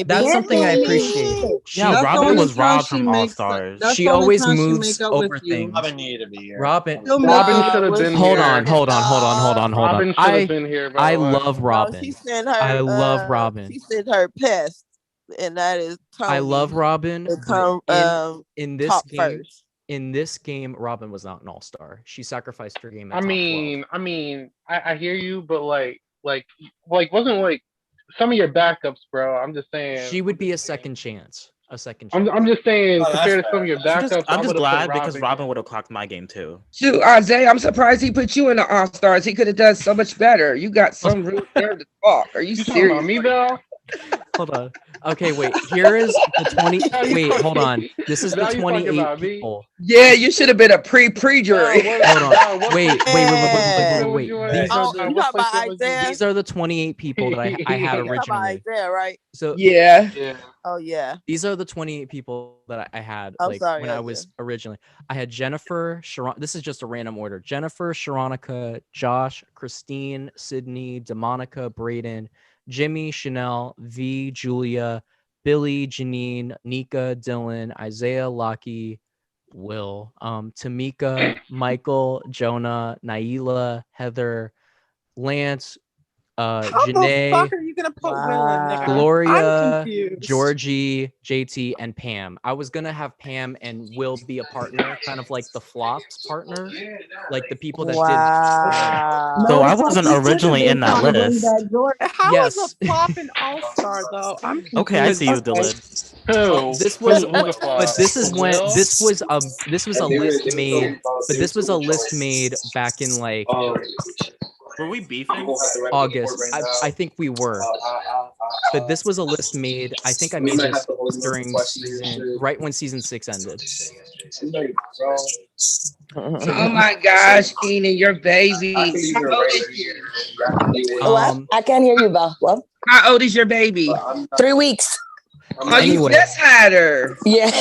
S2: That's something I appreciate.
S8: Yeah, Robin was robbed from All Stars.
S2: She always moves over things.
S11: Robin needed to be here.
S2: Robin
S5: should have been
S2: Hold
S5: here.
S2: on.
S5: Robin should have been here.
S2: I love Robin.
S12: She sent her.
S2: I love Robin.
S12: She sent her pest, and that is Tony.
S2: I love Robin. In this
S12: top
S2: game,
S12: first.
S2: in this game, Robin was not an all-star. She sacrificed her game. At
S5: I
S2: top
S5: mean, I hear you, but like wasn't like some of your backups, bro. I'm just saying.
S2: She would be a second chance.
S5: I'm just saying, compared to some of your backups,
S8: I'm just glad
S5: Robin.
S8: because Robin would have clocked my game too.
S13: Shoot, Isaiah, I'm surprised he put you in the All Stars. He could have done so much better. You got some real nerve to talk. Are you
S5: talking
S13: serious?
S5: about me, Val?
S2: Hold on. Okay, wait. Here is the 20. Wait, hold on. This is the
S5: Now you talking
S2: 28
S5: about me?
S2: people.
S13: Yeah, you should have been a pre-jury.
S2: Hold on. Wait. These are the 28 people that I had originally.
S12: Isaiah, right?
S2: So
S13: yeah.
S12: Oh yeah.
S2: These are the 28 people that I had
S12: I'm sorry,
S2: when I was originally. I had Jennifer, Sharon. This is just a random order. Jennifer, Sharonica, Josh, Christine, Sydney, DeMonica, Braden, Jimmy, Chanel, V, Julia, Billy, Janine, Nika, Dylan, Isaiah, Lockie, Will, Tamika, Michael, Jonah, Naila, Heather, Lance,
S9: How the
S2: Janae,
S9: fuck are you gonna put Will in there? I'm
S2: Gloria,
S9: confused.
S2: Georgie, JT, and Pam. I was gonna have Pam and Will be a partner, kind of like the flops partner, like the people that did.
S8: So I wasn't originally in that list.
S9: How is a flop an all-star though? I'm confused.
S8: Okay, I see you, Dylan.
S2: This was, but this is when this was a list made. But this was a list made back in like.
S8: Were we beefing?
S2: August. I think we were. But this was a list made. I think I made this during season, right when season 6 ended.
S13: Oh my gosh, Keenan, your baby.
S4: I can't hear you, Val. What?
S13: How old is your baby?
S4: 3 weeks.
S13: Oh, you just had her.
S4: Yeah.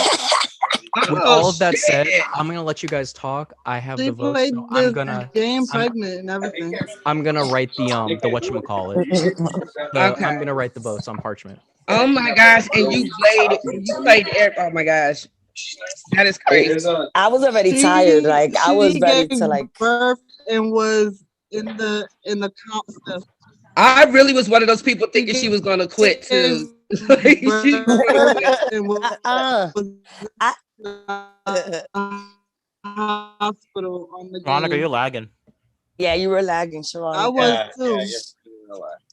S2: With all of that said, I'm gonna let you guys talk. I have the vote, so I'm gonna
S6: pregnant and everything.
S2: I'm gonna write the whatchamacallit. I'm gonna write the votes on parchment.
S13: Oh my gosh, and you played oh my gosh. That is crazy.
S4: I was already tired. Like I was ready to like
S6: birth and was in the count.
S13: I really was one of those people thinking she was gonna quit too.
S6: Hospital on the
S8: Veronica, you're lagging.
S4: Yeah, you were lagging, Sharon.
S6: I was too.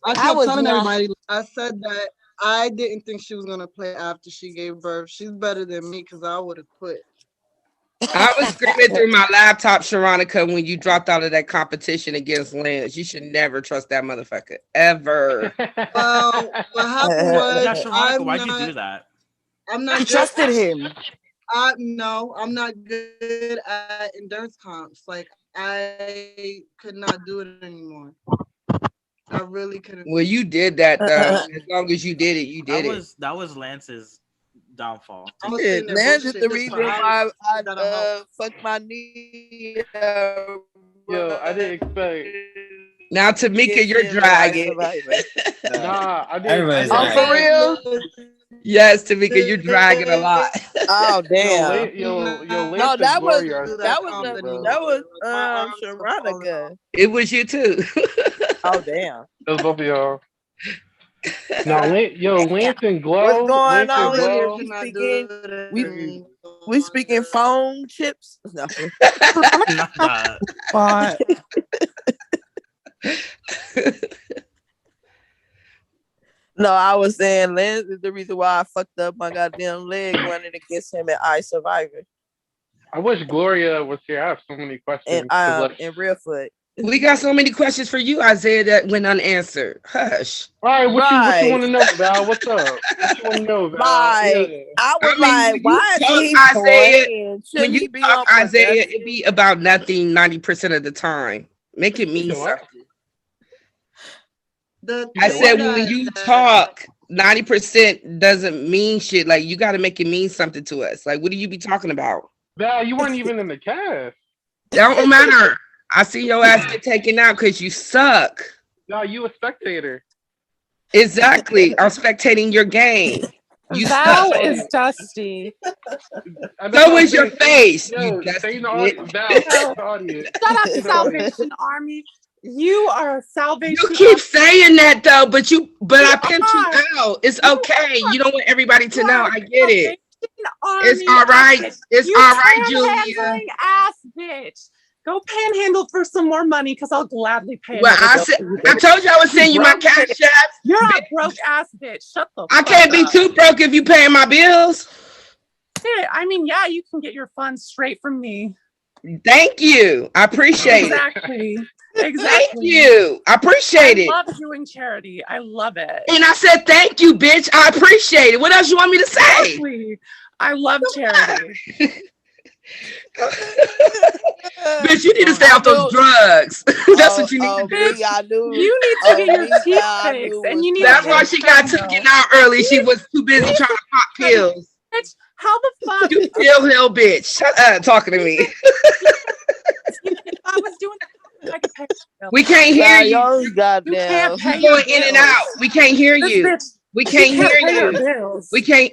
S6: I kept
S4: was
S6: telling
S4: not-
S6: everybody. I said that I didn't think she was gonna play after she gave birth. She's better than me because I would have quit.
S13: I was screaming through my laptop, Sharonica, when you dropped out of that competition against Lance. You should never trust that motherfucker ever.
S6: Well, what happened was
S8: Yeah, Sharonica, why'd you do that?
S6: I'm not.
S4: You trusted him.
S6: No, I'm not good at endurance comps. Like I could not do it anymore. I really couldn't.
S13: Well, you did that though. As long as you did it, you did it.
S8: That was Lance's downfall.
S12: Shit, Lance is the reason why I fucked my knee.
S5: Yo, I didn't expect.
S13: Now, Tamika, you're dragging.
S5: Nah, I didn't.
S12: Oh, for real?
S13: Yes, Tamika, you're dragging a lot.
S12: Oh damn.
S5: Lance
S12: No,
S5: and
S12: that was
S5: Gloria are
S12: that was
S5: sexy,
S12: the
S5: bro.
S12: that was Sharonica.
S13: It was you too.
S12: Oh damn.
S5: It was both of y'all. No, Lance and
S12: What's
S5: Glow,
S12: going
S5: Lance and
S12: on here?
S5: Glow.
S12: We speaking phone chips. No.
S8: Not that.
S9: But
S12: No, I was saying Lance is the reason why I fucked up my goddamn leg running against him at I Survivor
S5: I wish Gloria was here. I have so many questions.
S12: and Real Foot.
S13: We got so many questions for you, Isaiah, that went unanswered. Hush.
S5: All right, what you
S12: Right.
S5: want to know, Val? What's up? What you want to know, Val?
S12: Like,
S5: Yeah.
S12: I was
S13: when
S12: like,
S13: you
S12: why is
S13: talk,
S12: he
S13: Isaiah,
S12: playing? Should
S13: when
S12: he
S13: you
S12: be
S13: talk,
S12: on
S13: Isaiah,
S12: production?
S13: it be about nothing 90% of the time. Make it mean
S5: You said what?
S13: something.
S6: The
S13: I
S5: said
S13: said
S5: what?
S13: when you talk, 90% doesn't mean shit. Like, you got to make it mean something to us. Like, what do you be talking about?
S5: Val, you weren't even in the cast.
S13: That don't matter. I see your ass get taken out because you suck.
S5: No, you a spectator.
S13: Exactly. I'm spectating your game. You
S9: Val
S13: suck.
S9: is dusty.
S13: So is your face.
S5: Yo,
S13: You
S5: stay in the
S13: dusty
S5: audience.
S13: bitch.
S5: Val, stay in the audience.
S9: Shut up,
S5: Stay in the audience.
S9: Salvation Army. You are a Salvation
S13: You keep
S9: Army.
S13: saying that though, but I pimped you
S9: are.
S13: out. It's
S9: You
S13: okay. You don't want everybody to
S9: You
S13: know.
S9: are
S13: I get it.
S9: Salvation
S13: It's
S9: Army
S13: all right.
S9: ass bitch.
S13: It's
S9: You
S13: all right, Julia.
S9: panhandling ass bitch. Go panhandle for some more money because I'll gladly pay
S13: Well,
S9: another
S13: I
S9: bill
S13: said
S9: for you,
S13: I
S9: bitch.
S13: told you I would send you my
S9: Broke
S13: cash
S9: bitch.
S13: app.
S9: You're a broke ass bitch. Shut the
S13: I
S9: fuck
S13: can't be
S9: up.
S13: too broke if you paying my bills.
S9: Shit, I mean, yeah, you can get your funds straight from me.
S13: Thank you. I appreciate it.
S9: Exactly.
S13: Thank
S9: Exactly.
S13: you. I appreciate it.
S9: I love doing charity. I love it.
S13: And I said thank you, bitch. I appreciate it. What else you want me to say?
S9: Exactly. I love charity.
S13: Bitch, you need to stay off those drugs. That's what you need to do.
S9: You need to get your teeth fixed, and you need.
S13: That's why she got taken out early. She was too busy trying to pop pills.
S9: Bitch, how the fuck?
S13: You pill hill bitch. Shut up talking to me.
S9: If I was doing that, I could pay.
S13: We can't hear you.
S9: You can't pay
S13: You're going
S9: your
S13: in and
S9: bills.
S13: out. We can't hear
S9: This
S13: you.
S9: bitch,
S13: We
S9: she
S13: can't
S9: can't
S13: hear
S9: pay her
S13: you.
S9: bills.
S13: We can't.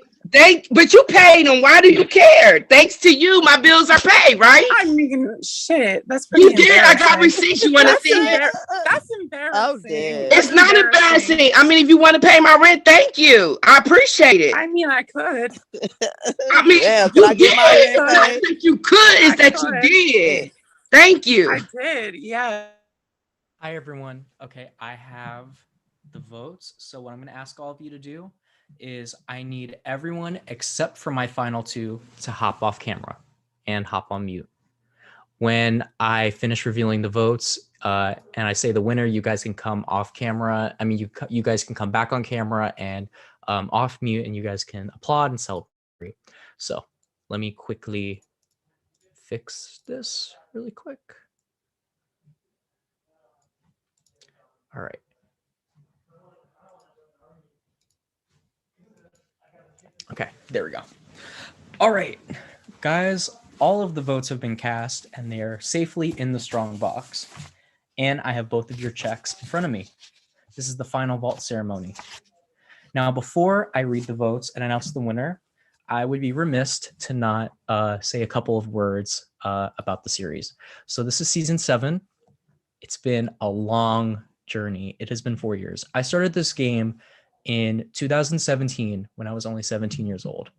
S13: But you paid them. Why do you care? Thanks to you, my bills are paid, right?
S9: I mean, shit. That's pretty
S13: You did. I got
S9: embarrassing.
S13: receipts. You want to
S9: That's
S13: see it?
S9: That's embarrassing.
S12: Oh, damn.
S13: It's not embarrassing. I mean, if you want to pay my rent, thank you. I appreciate it.
S9: I mean, I could.
S13: I mean,
S12: Yeah,
S13: you
S12: can I get my
S13: did.
S12: rent
S13: Not
S12: paid?
S13: that you could, is that you did. Thank you.
S9: I did. Yeah.
S2: Hi, everyone. Okay, I have the votes. So what I'm going to ask all of you to do is I need everyone except for my final two to hop off camera and hop on mute. When I finish revealing the votes and I say the winner, you guys can come off camera. I mean, you guys can come back on camera and off mute, and you guys can applaud and celebrate. So let me quickly fix this really quick. All right. Okay, there we go. All right, guys, all of the votes have been cast and they are safely in the strong box. And I have both of your checks in front of me. This is the final vault ceremony. Now, before I read the votes and announce the winner, I would be remiss to not say a couple of words about the series. So this is season 7. It's been a long journey. It has been 4 years. I started this game in 2017 when I was only 17 years old.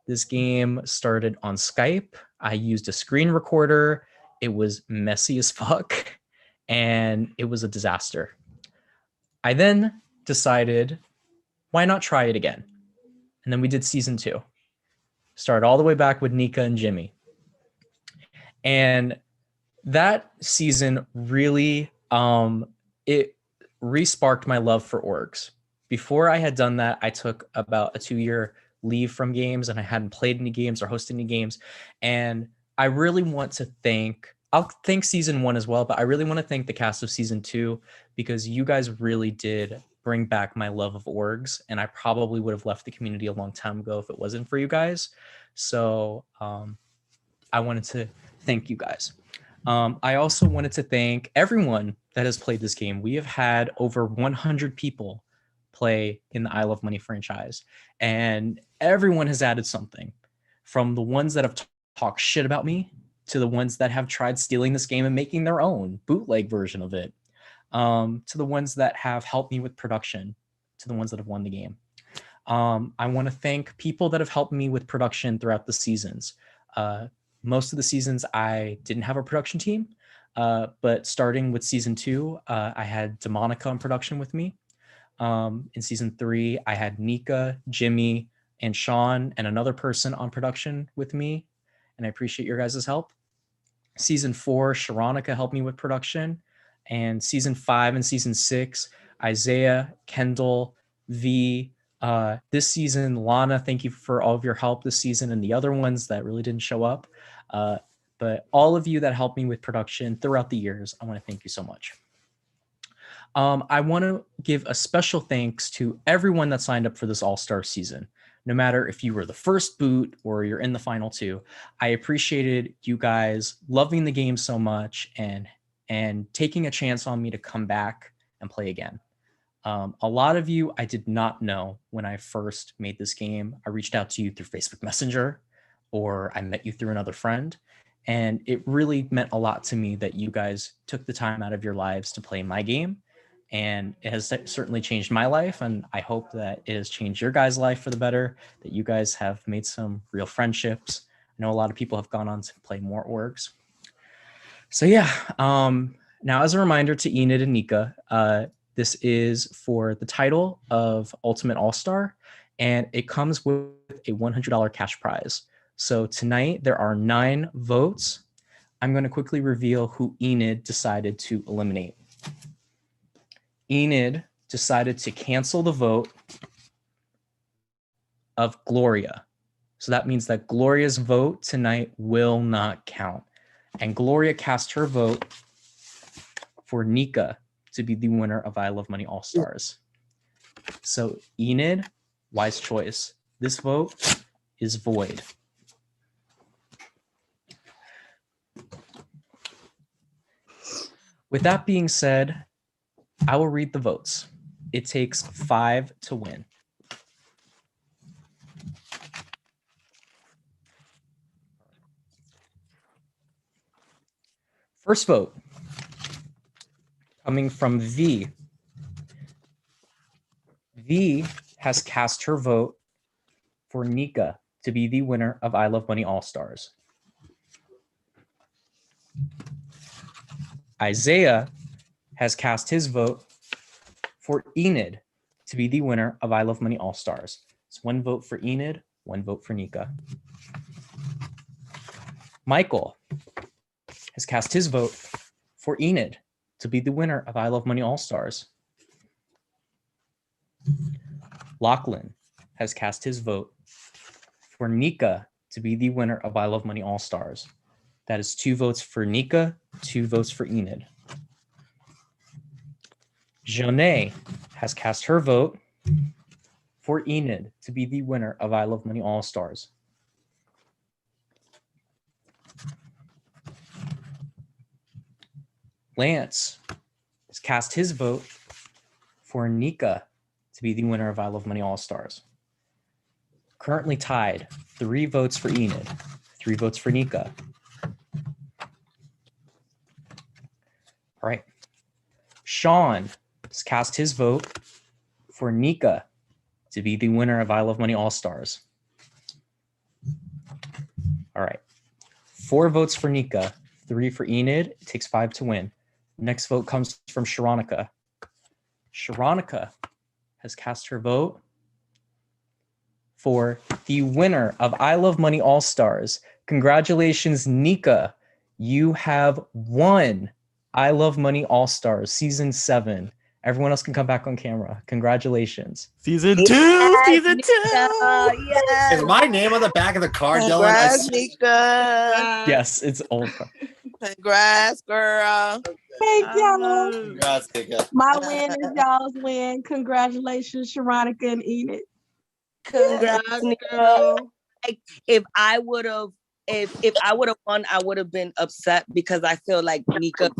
S2: This game started on Skype. I used a screen recorder. It was messy as fuck, and it was a disaster. I then decided, why not try it again? And then we did season 2. Started all the way back with NIKA and Jimmy. And that season really, it re-sparked my love for orgs. Before I had done that, I took about a 2-year leave from games and I hadn't played any games or hosted any games. And I really want to I'll thank season 1 as well, but I really want to thank the cast of season 2 because you guys really did bring back my love of orgs. And I probably would have left the community a long time ago if it wasn't for you guys. So I wanted to thank you guys. I also wanted to thank everyone that has played this game. We have had over 100 people play in the I Love Money franchise. And everyone has added something, from the ones that have talked shit about me to the ones that have tried stealing this game and making their own bootleg version of it, to the ones that have helped me with production, to the ones that have won the game. I want to thank people that have helped me with production throughout the seasons. Most of the seasons I didn't have a production team, but starting with season 2, I had Demonica on production with me. In season 3, I had Nika, Jimmy, and Sean, and another person on production with me, and I appreciate your guys' help. Season 4, Sharonica helped me with production, and season 5 and season 6, Isaiah, Kendall, V. This season, Lana, thank you for all of your help this season, and the other ones that really didn't show up. But all of you that helped me with production throughout the years, I want to thank you so much. I want to give a special thanks to everyone that signed up for this All-Star season. No matter if you were the first boot or you're in the final 2, I appreciated you guys loving the game so much and taking a chance on me to come back and play again. A lot of you I did not know when I first made this game. I reached out to you through Facebook Messenger, or I met you through another friend. And it really meant a lot to me that you guys took the time out of your lives to play my game. And it has certainly changed my life. And I hope that it has changed your guys' life for the better, that you guys have made some real friendships. I know a lot of people have gone on to play more orgs. So yeah, now as a reminder to ENID and NIKA, this is for the title of Ultimate All-Star, and it comes with a $100 cash prize. So tonight there are 9 votes. I'm going to quickly reveal who ENID decided to eliminate. ENID decided to cancel the vote of Gloria. So that means that Gloria's vote tonight will not count. And Gloria cast her vote for NIKA to be the winner of I Love Money All-Stars. So ENID, wise choice. This vote is void. With that being said, I will read the votes. It takes 5 to win. First vote coming from V. V has cast her vote for NIKA to be the winner of I Love Money All-Stars. Isaiah has cast his vote for ENID to be the winner of I Love Money All-Stars. It's 1 vote for ENID, 1 vote for NIKA. Michael has cast his vote for ENID to be the winner of I Love Money All-Stars. Lachlan has cast his vote for NIKA to be the winner of I Love Money All-Stars. That is 2 votes for NIKA, 2 votes for ENID. Janae has cast her vote for ENID to be the winner of I Love Money All-Stars. Lance has cast his vote for NIKA to be the winner of I Love Money All-Stars. Currently tied, 3 votes for ENID, 3 votes for NIKA. All right. Sean has cast his vote for NIKA to be the winner of I Love Money All-Stars. All right. 4 votes for NIKA, 3 for ENID. It takes 5 to win. Next vote comes from Sharonica. Sharonica has cast her vote for the winner of I Love Money All-Stars. Congratulations, NIKA. You have won I Love Money All-Stars Season 7. Everyone else can come back on camera. Congratulations.
S8: Season 2! Season 2!
S12: Yes.
S11: Is my name on the back of the card, Dylan?
S12: Congrats, NIKA.
S2: Yes, it's old.
S12: Congrats, girl.
S3: Thank y'all.
S11: Congrats, Nika.
S3: My win is y'all's win. Congratulations, Sharonica and Enid.
S12: Congrats,
S6: Congrats,
S12: NIKA.
S6: girl.
S12: Like, if I would have won, I would have been upset because I feel like NIKA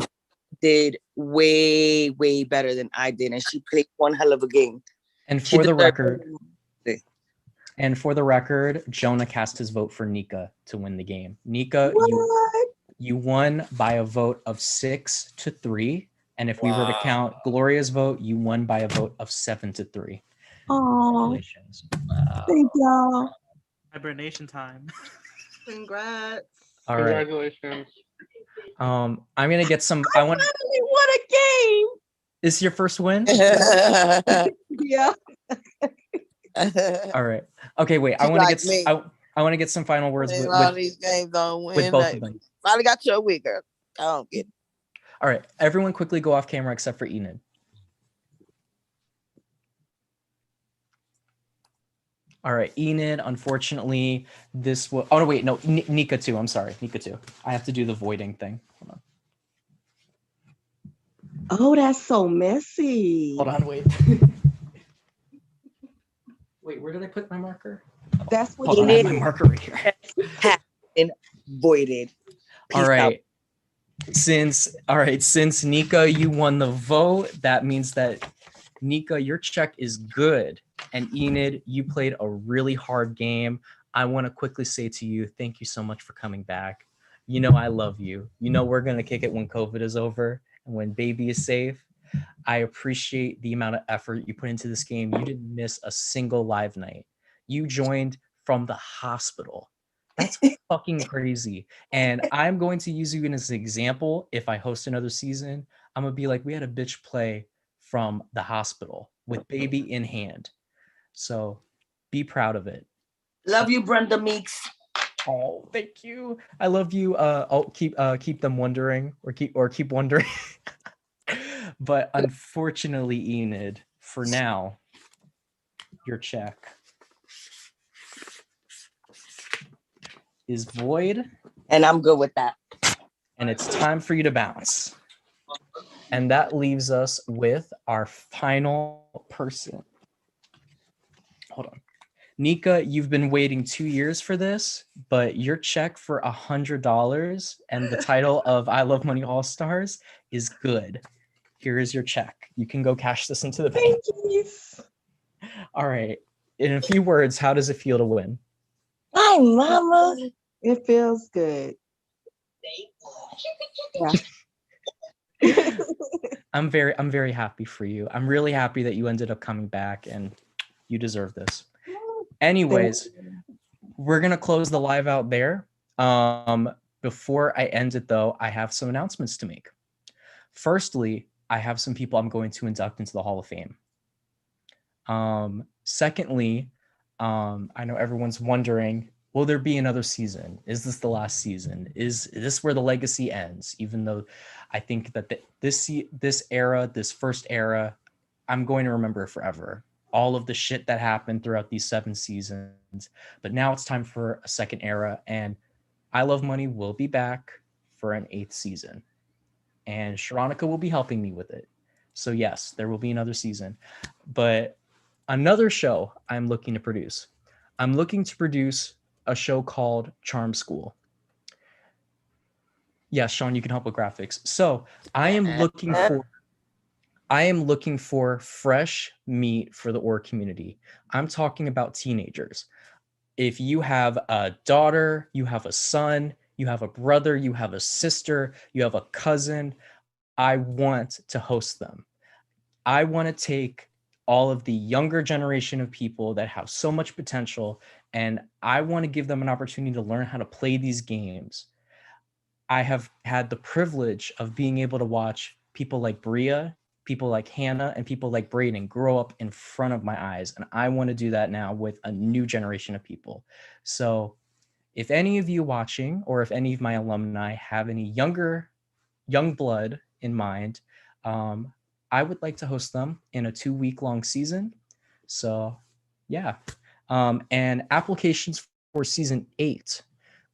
S12: did way better than I did, and she played one hell of a game.
S2: And
S4: She
S2: for the
S4: deserves
S2: record, Jonah cast his vote for Nika to win the game. Nika, you won by a vote of 6-3. And if we were to count Gloria's vote, you won by a vote of 7-3. Congratulations.
S3: Thank y'all.
S8: Hibernation time.
S6: Congrats.
S2: All right.
S5: Congratulations.
S2: I'm gonna get some. I want.
S3: What a game!
S2: Is your first win?
S3: Yeah.
S2: All right. Okay. Wait. I
S12: She
S2: want to
S12: like
S2: get.
S12: me.
S2: I want to get some final words
S12: Playing
S2: with,
S12: all these games don't
S2: with
S12: win.
S2: both
S12: Like,
S2: of them.
S12: finally got your wig, girl. I don't get it.
S2: All right. Everyone, quickly go off camera except for Enid. All right, Enid. Unfortunately, this will. Oh no, wait, no, Nika too. I'm sorry, Nika too. I have to do the voiding thing. Hold on.
S3: Oh, that's so messy.
S2: Hold on, wait. Wait, where did I put my marker? Oh,
S3: that's what
S2: hold on, I have my marker right here.
S4: And voided.
S2: All right. Since Nika, you won the vote, that means that Nika, your check is good. And Enid, you played a really hard game. I want to quickly say to you, thank you so much for coming back. You know I love you. You know we're going to kick it when COVID is over and when baby is safe. I appreciate the amount of effort you put into this game. You didn't miss a single live night. You joined from the hospital. That's fucking crazy. And I'm going to use you as an example. If I host another season, I'm going to be like, we had a bitch play from the hospital with baby in hand. So be proud of it.
S4: Love you, Brenda Meeks.
S2: Oh, thank you. I love you. I'll keep them wondering or keep wondering. But unfortunately, Enid, for now, your check is void.
S4: And I'm good with that.
S2: And it's time for you to bounce. And that leaves us with our final person. Hold on. Nika, you've been waiting 2 years for this, but your check for $100 and the title of I Love Money All Stars is good. Here is your check. You can go cash this into the bank. All right. In a few words, how does it feel to win?
S4: Hi, mama.
S3: It feels good. Yeah.
S2: I'm very happy for you. I'm really happy that you ended up coming back and you deserve this. Anyways, we're going to close the live out there. Before I end it though, I have some announcements to make. Firstly, I have some people I'm going to induct into the Hall of Fame. Secondly, I know everyone's wondering, will there be another season? Is this the last season? Is this where the legacy ends? Even though I think that this first era, I'm going to remember it forever. All of the shit that happened throughout these 7 seasons. But now it's time for a second era, and I Love Money will be back for an 8th season. And Sharonica will be helping me with it. So yes, there will be another season. But another show I'm looking to produce. I'm looking to produce a show called Charm School. Yes, Sean, you can help with graphics. So I am looking for fresh meat for the org community. I'm talking about teenagers. If you have a daughter, you have a son, you have a brother, you have a sister, you have a cousin, I want to host them. I want to take all of the younger generation of people that have so much potential, and I want to give them an opportunity to learn how to play these games. I have had the privilege of being able to watch people like Bria, people like Hannah, and people like Brayden grow up in front of my eyes. And I want to do that now with a new generation of people. So if any of you watching, or if any of my alumni have any young blood in mind, I would like to host them in a 2-week-long season. So yeah. And applications for season 8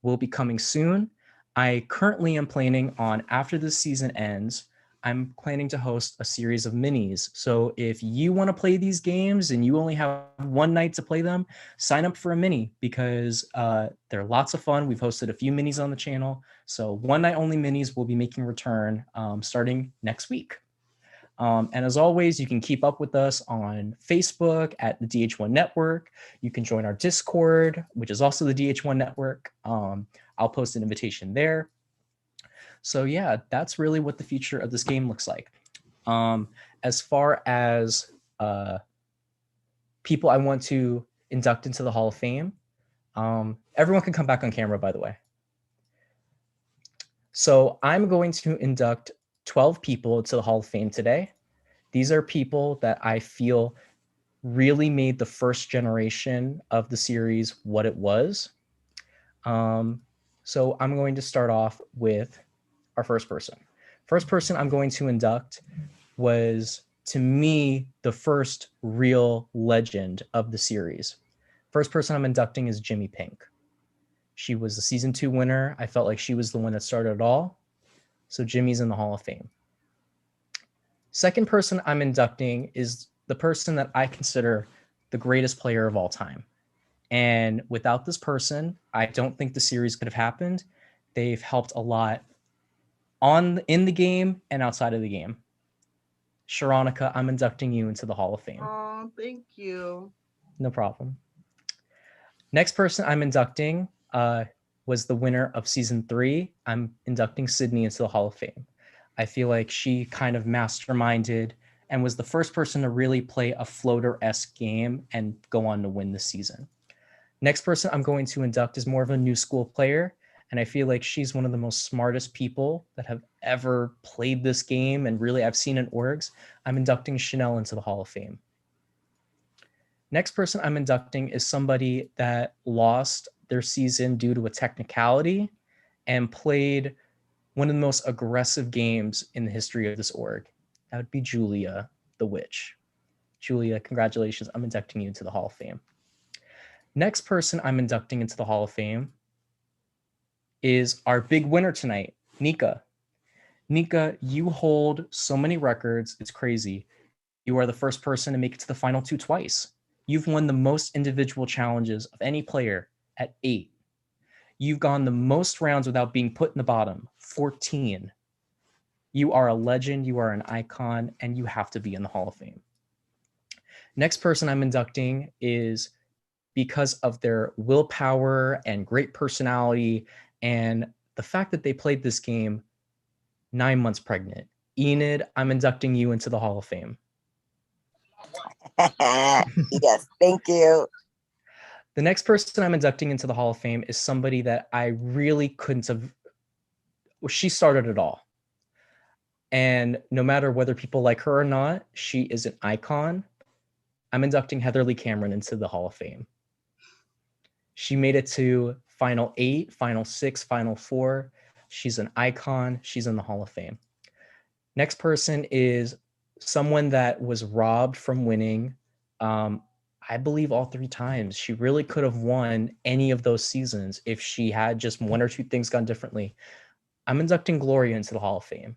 S2: will be coming soon. I currently am planning on, after this season ends, I'm planning to host a series of minis. So if you want to play these games and you only have one night to play them, sign up for a mini, because they're lots of fun. We've hosted a few minis on the channel. So one night only minis will be making return starting next week. And as always, you can keep up with us on Facebook at the DH1 Network. You can join our Discord, which is also the DH1 Network. I'll post an invitation there. So yeah, that's really what the future of this game looks like. As far as people I want to induct into the Hall of Fame, everyone can come back on camera, by the way. So I'm going to induct 12 people to the Hall of Fame today. These are people that I feel really made the first generation of the series what it was. So I'm going to start off with our first person. First person I'm going to induct was, to me, the first real legend of the series. First person I'm inducting is Jimmy Pink. She was the season 2 winner. I felt like she was the one that started it all. So Jimmy's in the Hall of Fame. Second person I'm inducting is the person that I consider the greatest player of all time. And without this person, I don't think the series could have happened. They've helped a lot in the game and outside of the game. Sharonica, I'm inducting you into the Hall of Fame.
S6: Oh, thank you.
S2: No problem. Next person I'm inducting was the winner of season 3. I'm inducting Sydney into the Hall of Fame. I feel like she kind of masterminded and was the first person to really play a floater-esque game and go on to win the season. Next person I'm going to induct is more of a new school player, and I feel like she's one of the most smartest people that have ever played this game, and really I've seen in orgs. I'm inducting Chanel into the Hall of Fame. Next person I'm inducting is somebody that lost their season due to a technicality and played one of the most aggressive games in the history of this org. That would be Julia, the witch. Julia, congratulations. I'm inducting you into the Hall of Fame. Next person I'm inducting into the Hall of Fame is our big winner tonight, NIKA. NIKA, you hold so many records. It's crazy. You are the first person to make it to the final 2 twice. You've won the most individual challenges of any player at 8. You've gone the most rounds without being put in the bottom, 14. You are a legend, you are an icon, and you have to be in the Hall of Fame. Next person I'm inducting is, because of their willpower and great personality and the fact that they played this game 9 months pregnant. ENID, I'm inducting you into the Hall of Fame.
S4: Yes, thank you.
S2: The next person I'm inducting into the Hall of Fame is somebody that I really couldn't have. She started it all. And no matter whether people like her or not, she is an icon. I'm inducting Heather Lee Cameron into the Hall of Fame. She made it to Final 8, Final 6, Final 4. She's an icon. She's in the Hall of Fame. Next person is someone that was robbed from winning, I believe, all 3 times. She really could have won any of those seasons if she had just 1 or 2 things gone differently. I'm inducting Gloria into the Hall of Fame.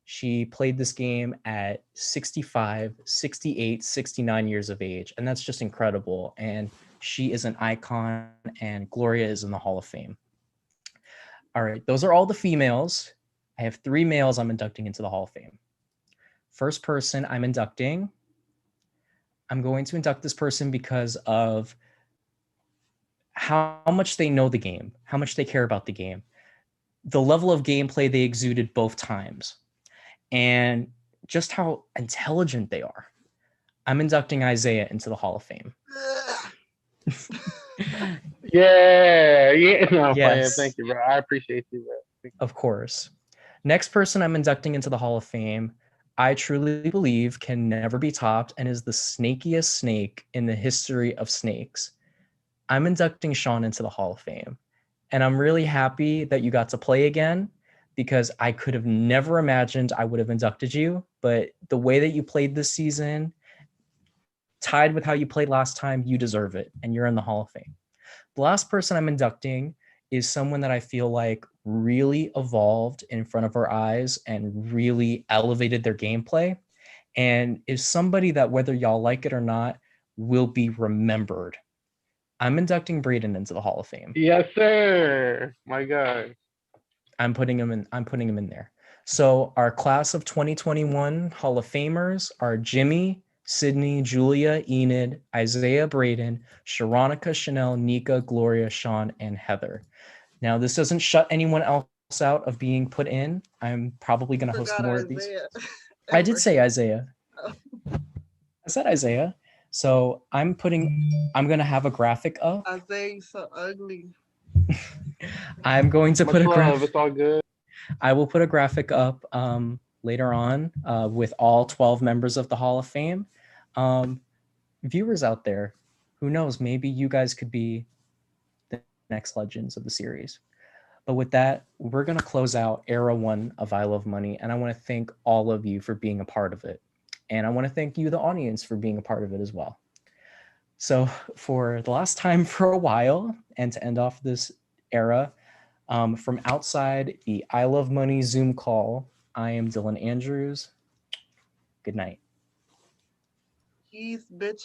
S2: She played this game at 65, 68, 69 years of age, and that's just incredible. And she is an icon, and Gloria is in the Hall of Fame. All right, those are all the females. I have 3 males I'm inducting into the Hall of Fame. First person I'm inducting, I'm going to induct this person because of how much they know the game, how much they care about the game, the level of gameplay they exuded both times, and just how intelligent they are. I'm inducting Isaiah into the Hall of Fame.
S5: Yeah. No,
S2: Yes.
S5: Thank you, bro. I appreciate you, bro.
S2: Of course. Next person I'm inducting into the Hall of Fame, I truly believe can never be topped and is the snakiest snake in the history of snakes. I'm inducting Sean into the Hall of Fame. And I'm really happy that you got to play again, because I could have never imagined I would have inducted you. But the way that you played this season, tied with how you played last time, you deserve it. And you're in the Hall of Fame. The last person I'm inducting is someone that I feel like really evolved in front of our eyes and really elevated their gameplay, and is somebody that, whether y'all like it or not, will be remembered. I'm inducting Braden into the Hall of Fame.
S5: Yes, sir. My God.
S2: I'm putting him in there. So our class of 2021 Hall of Famers are Jimmy, Sydney, Julia, Enid, Isaiah, Braden, Sharonica, Chanel, Nika, Gloria, Sean, and Heather. Now, this doesn't shut anyone else out of being put in. I'm probably going to host
S6: Forgot
S2: more of these.
S6: Isaiah.
S2: I did say Isaiah. I said Isaiah. So I'm going to have a graphic up.
S6: Isaiah, you so ugly.
S2: I'm going to
S5: Much
S2: put a
S5: love.
S2: graphic.
S5: It's all good.
S2: I will put a graphic up later on with all 12 members of the Hall of Fame. Viewers out there, who knows, maybe you guys could be the next legends of the series. But with that, we're going to close out Era 1 of I Love Money, and I want to thank all of you for being a part of it. And I want to thank you, the audience, for being a part of it as well. So for the last time for a while, and to end off this era, from outside the I Love Money Zoom call, I am Dylan Andrews. Good night.
S6: He's bitch.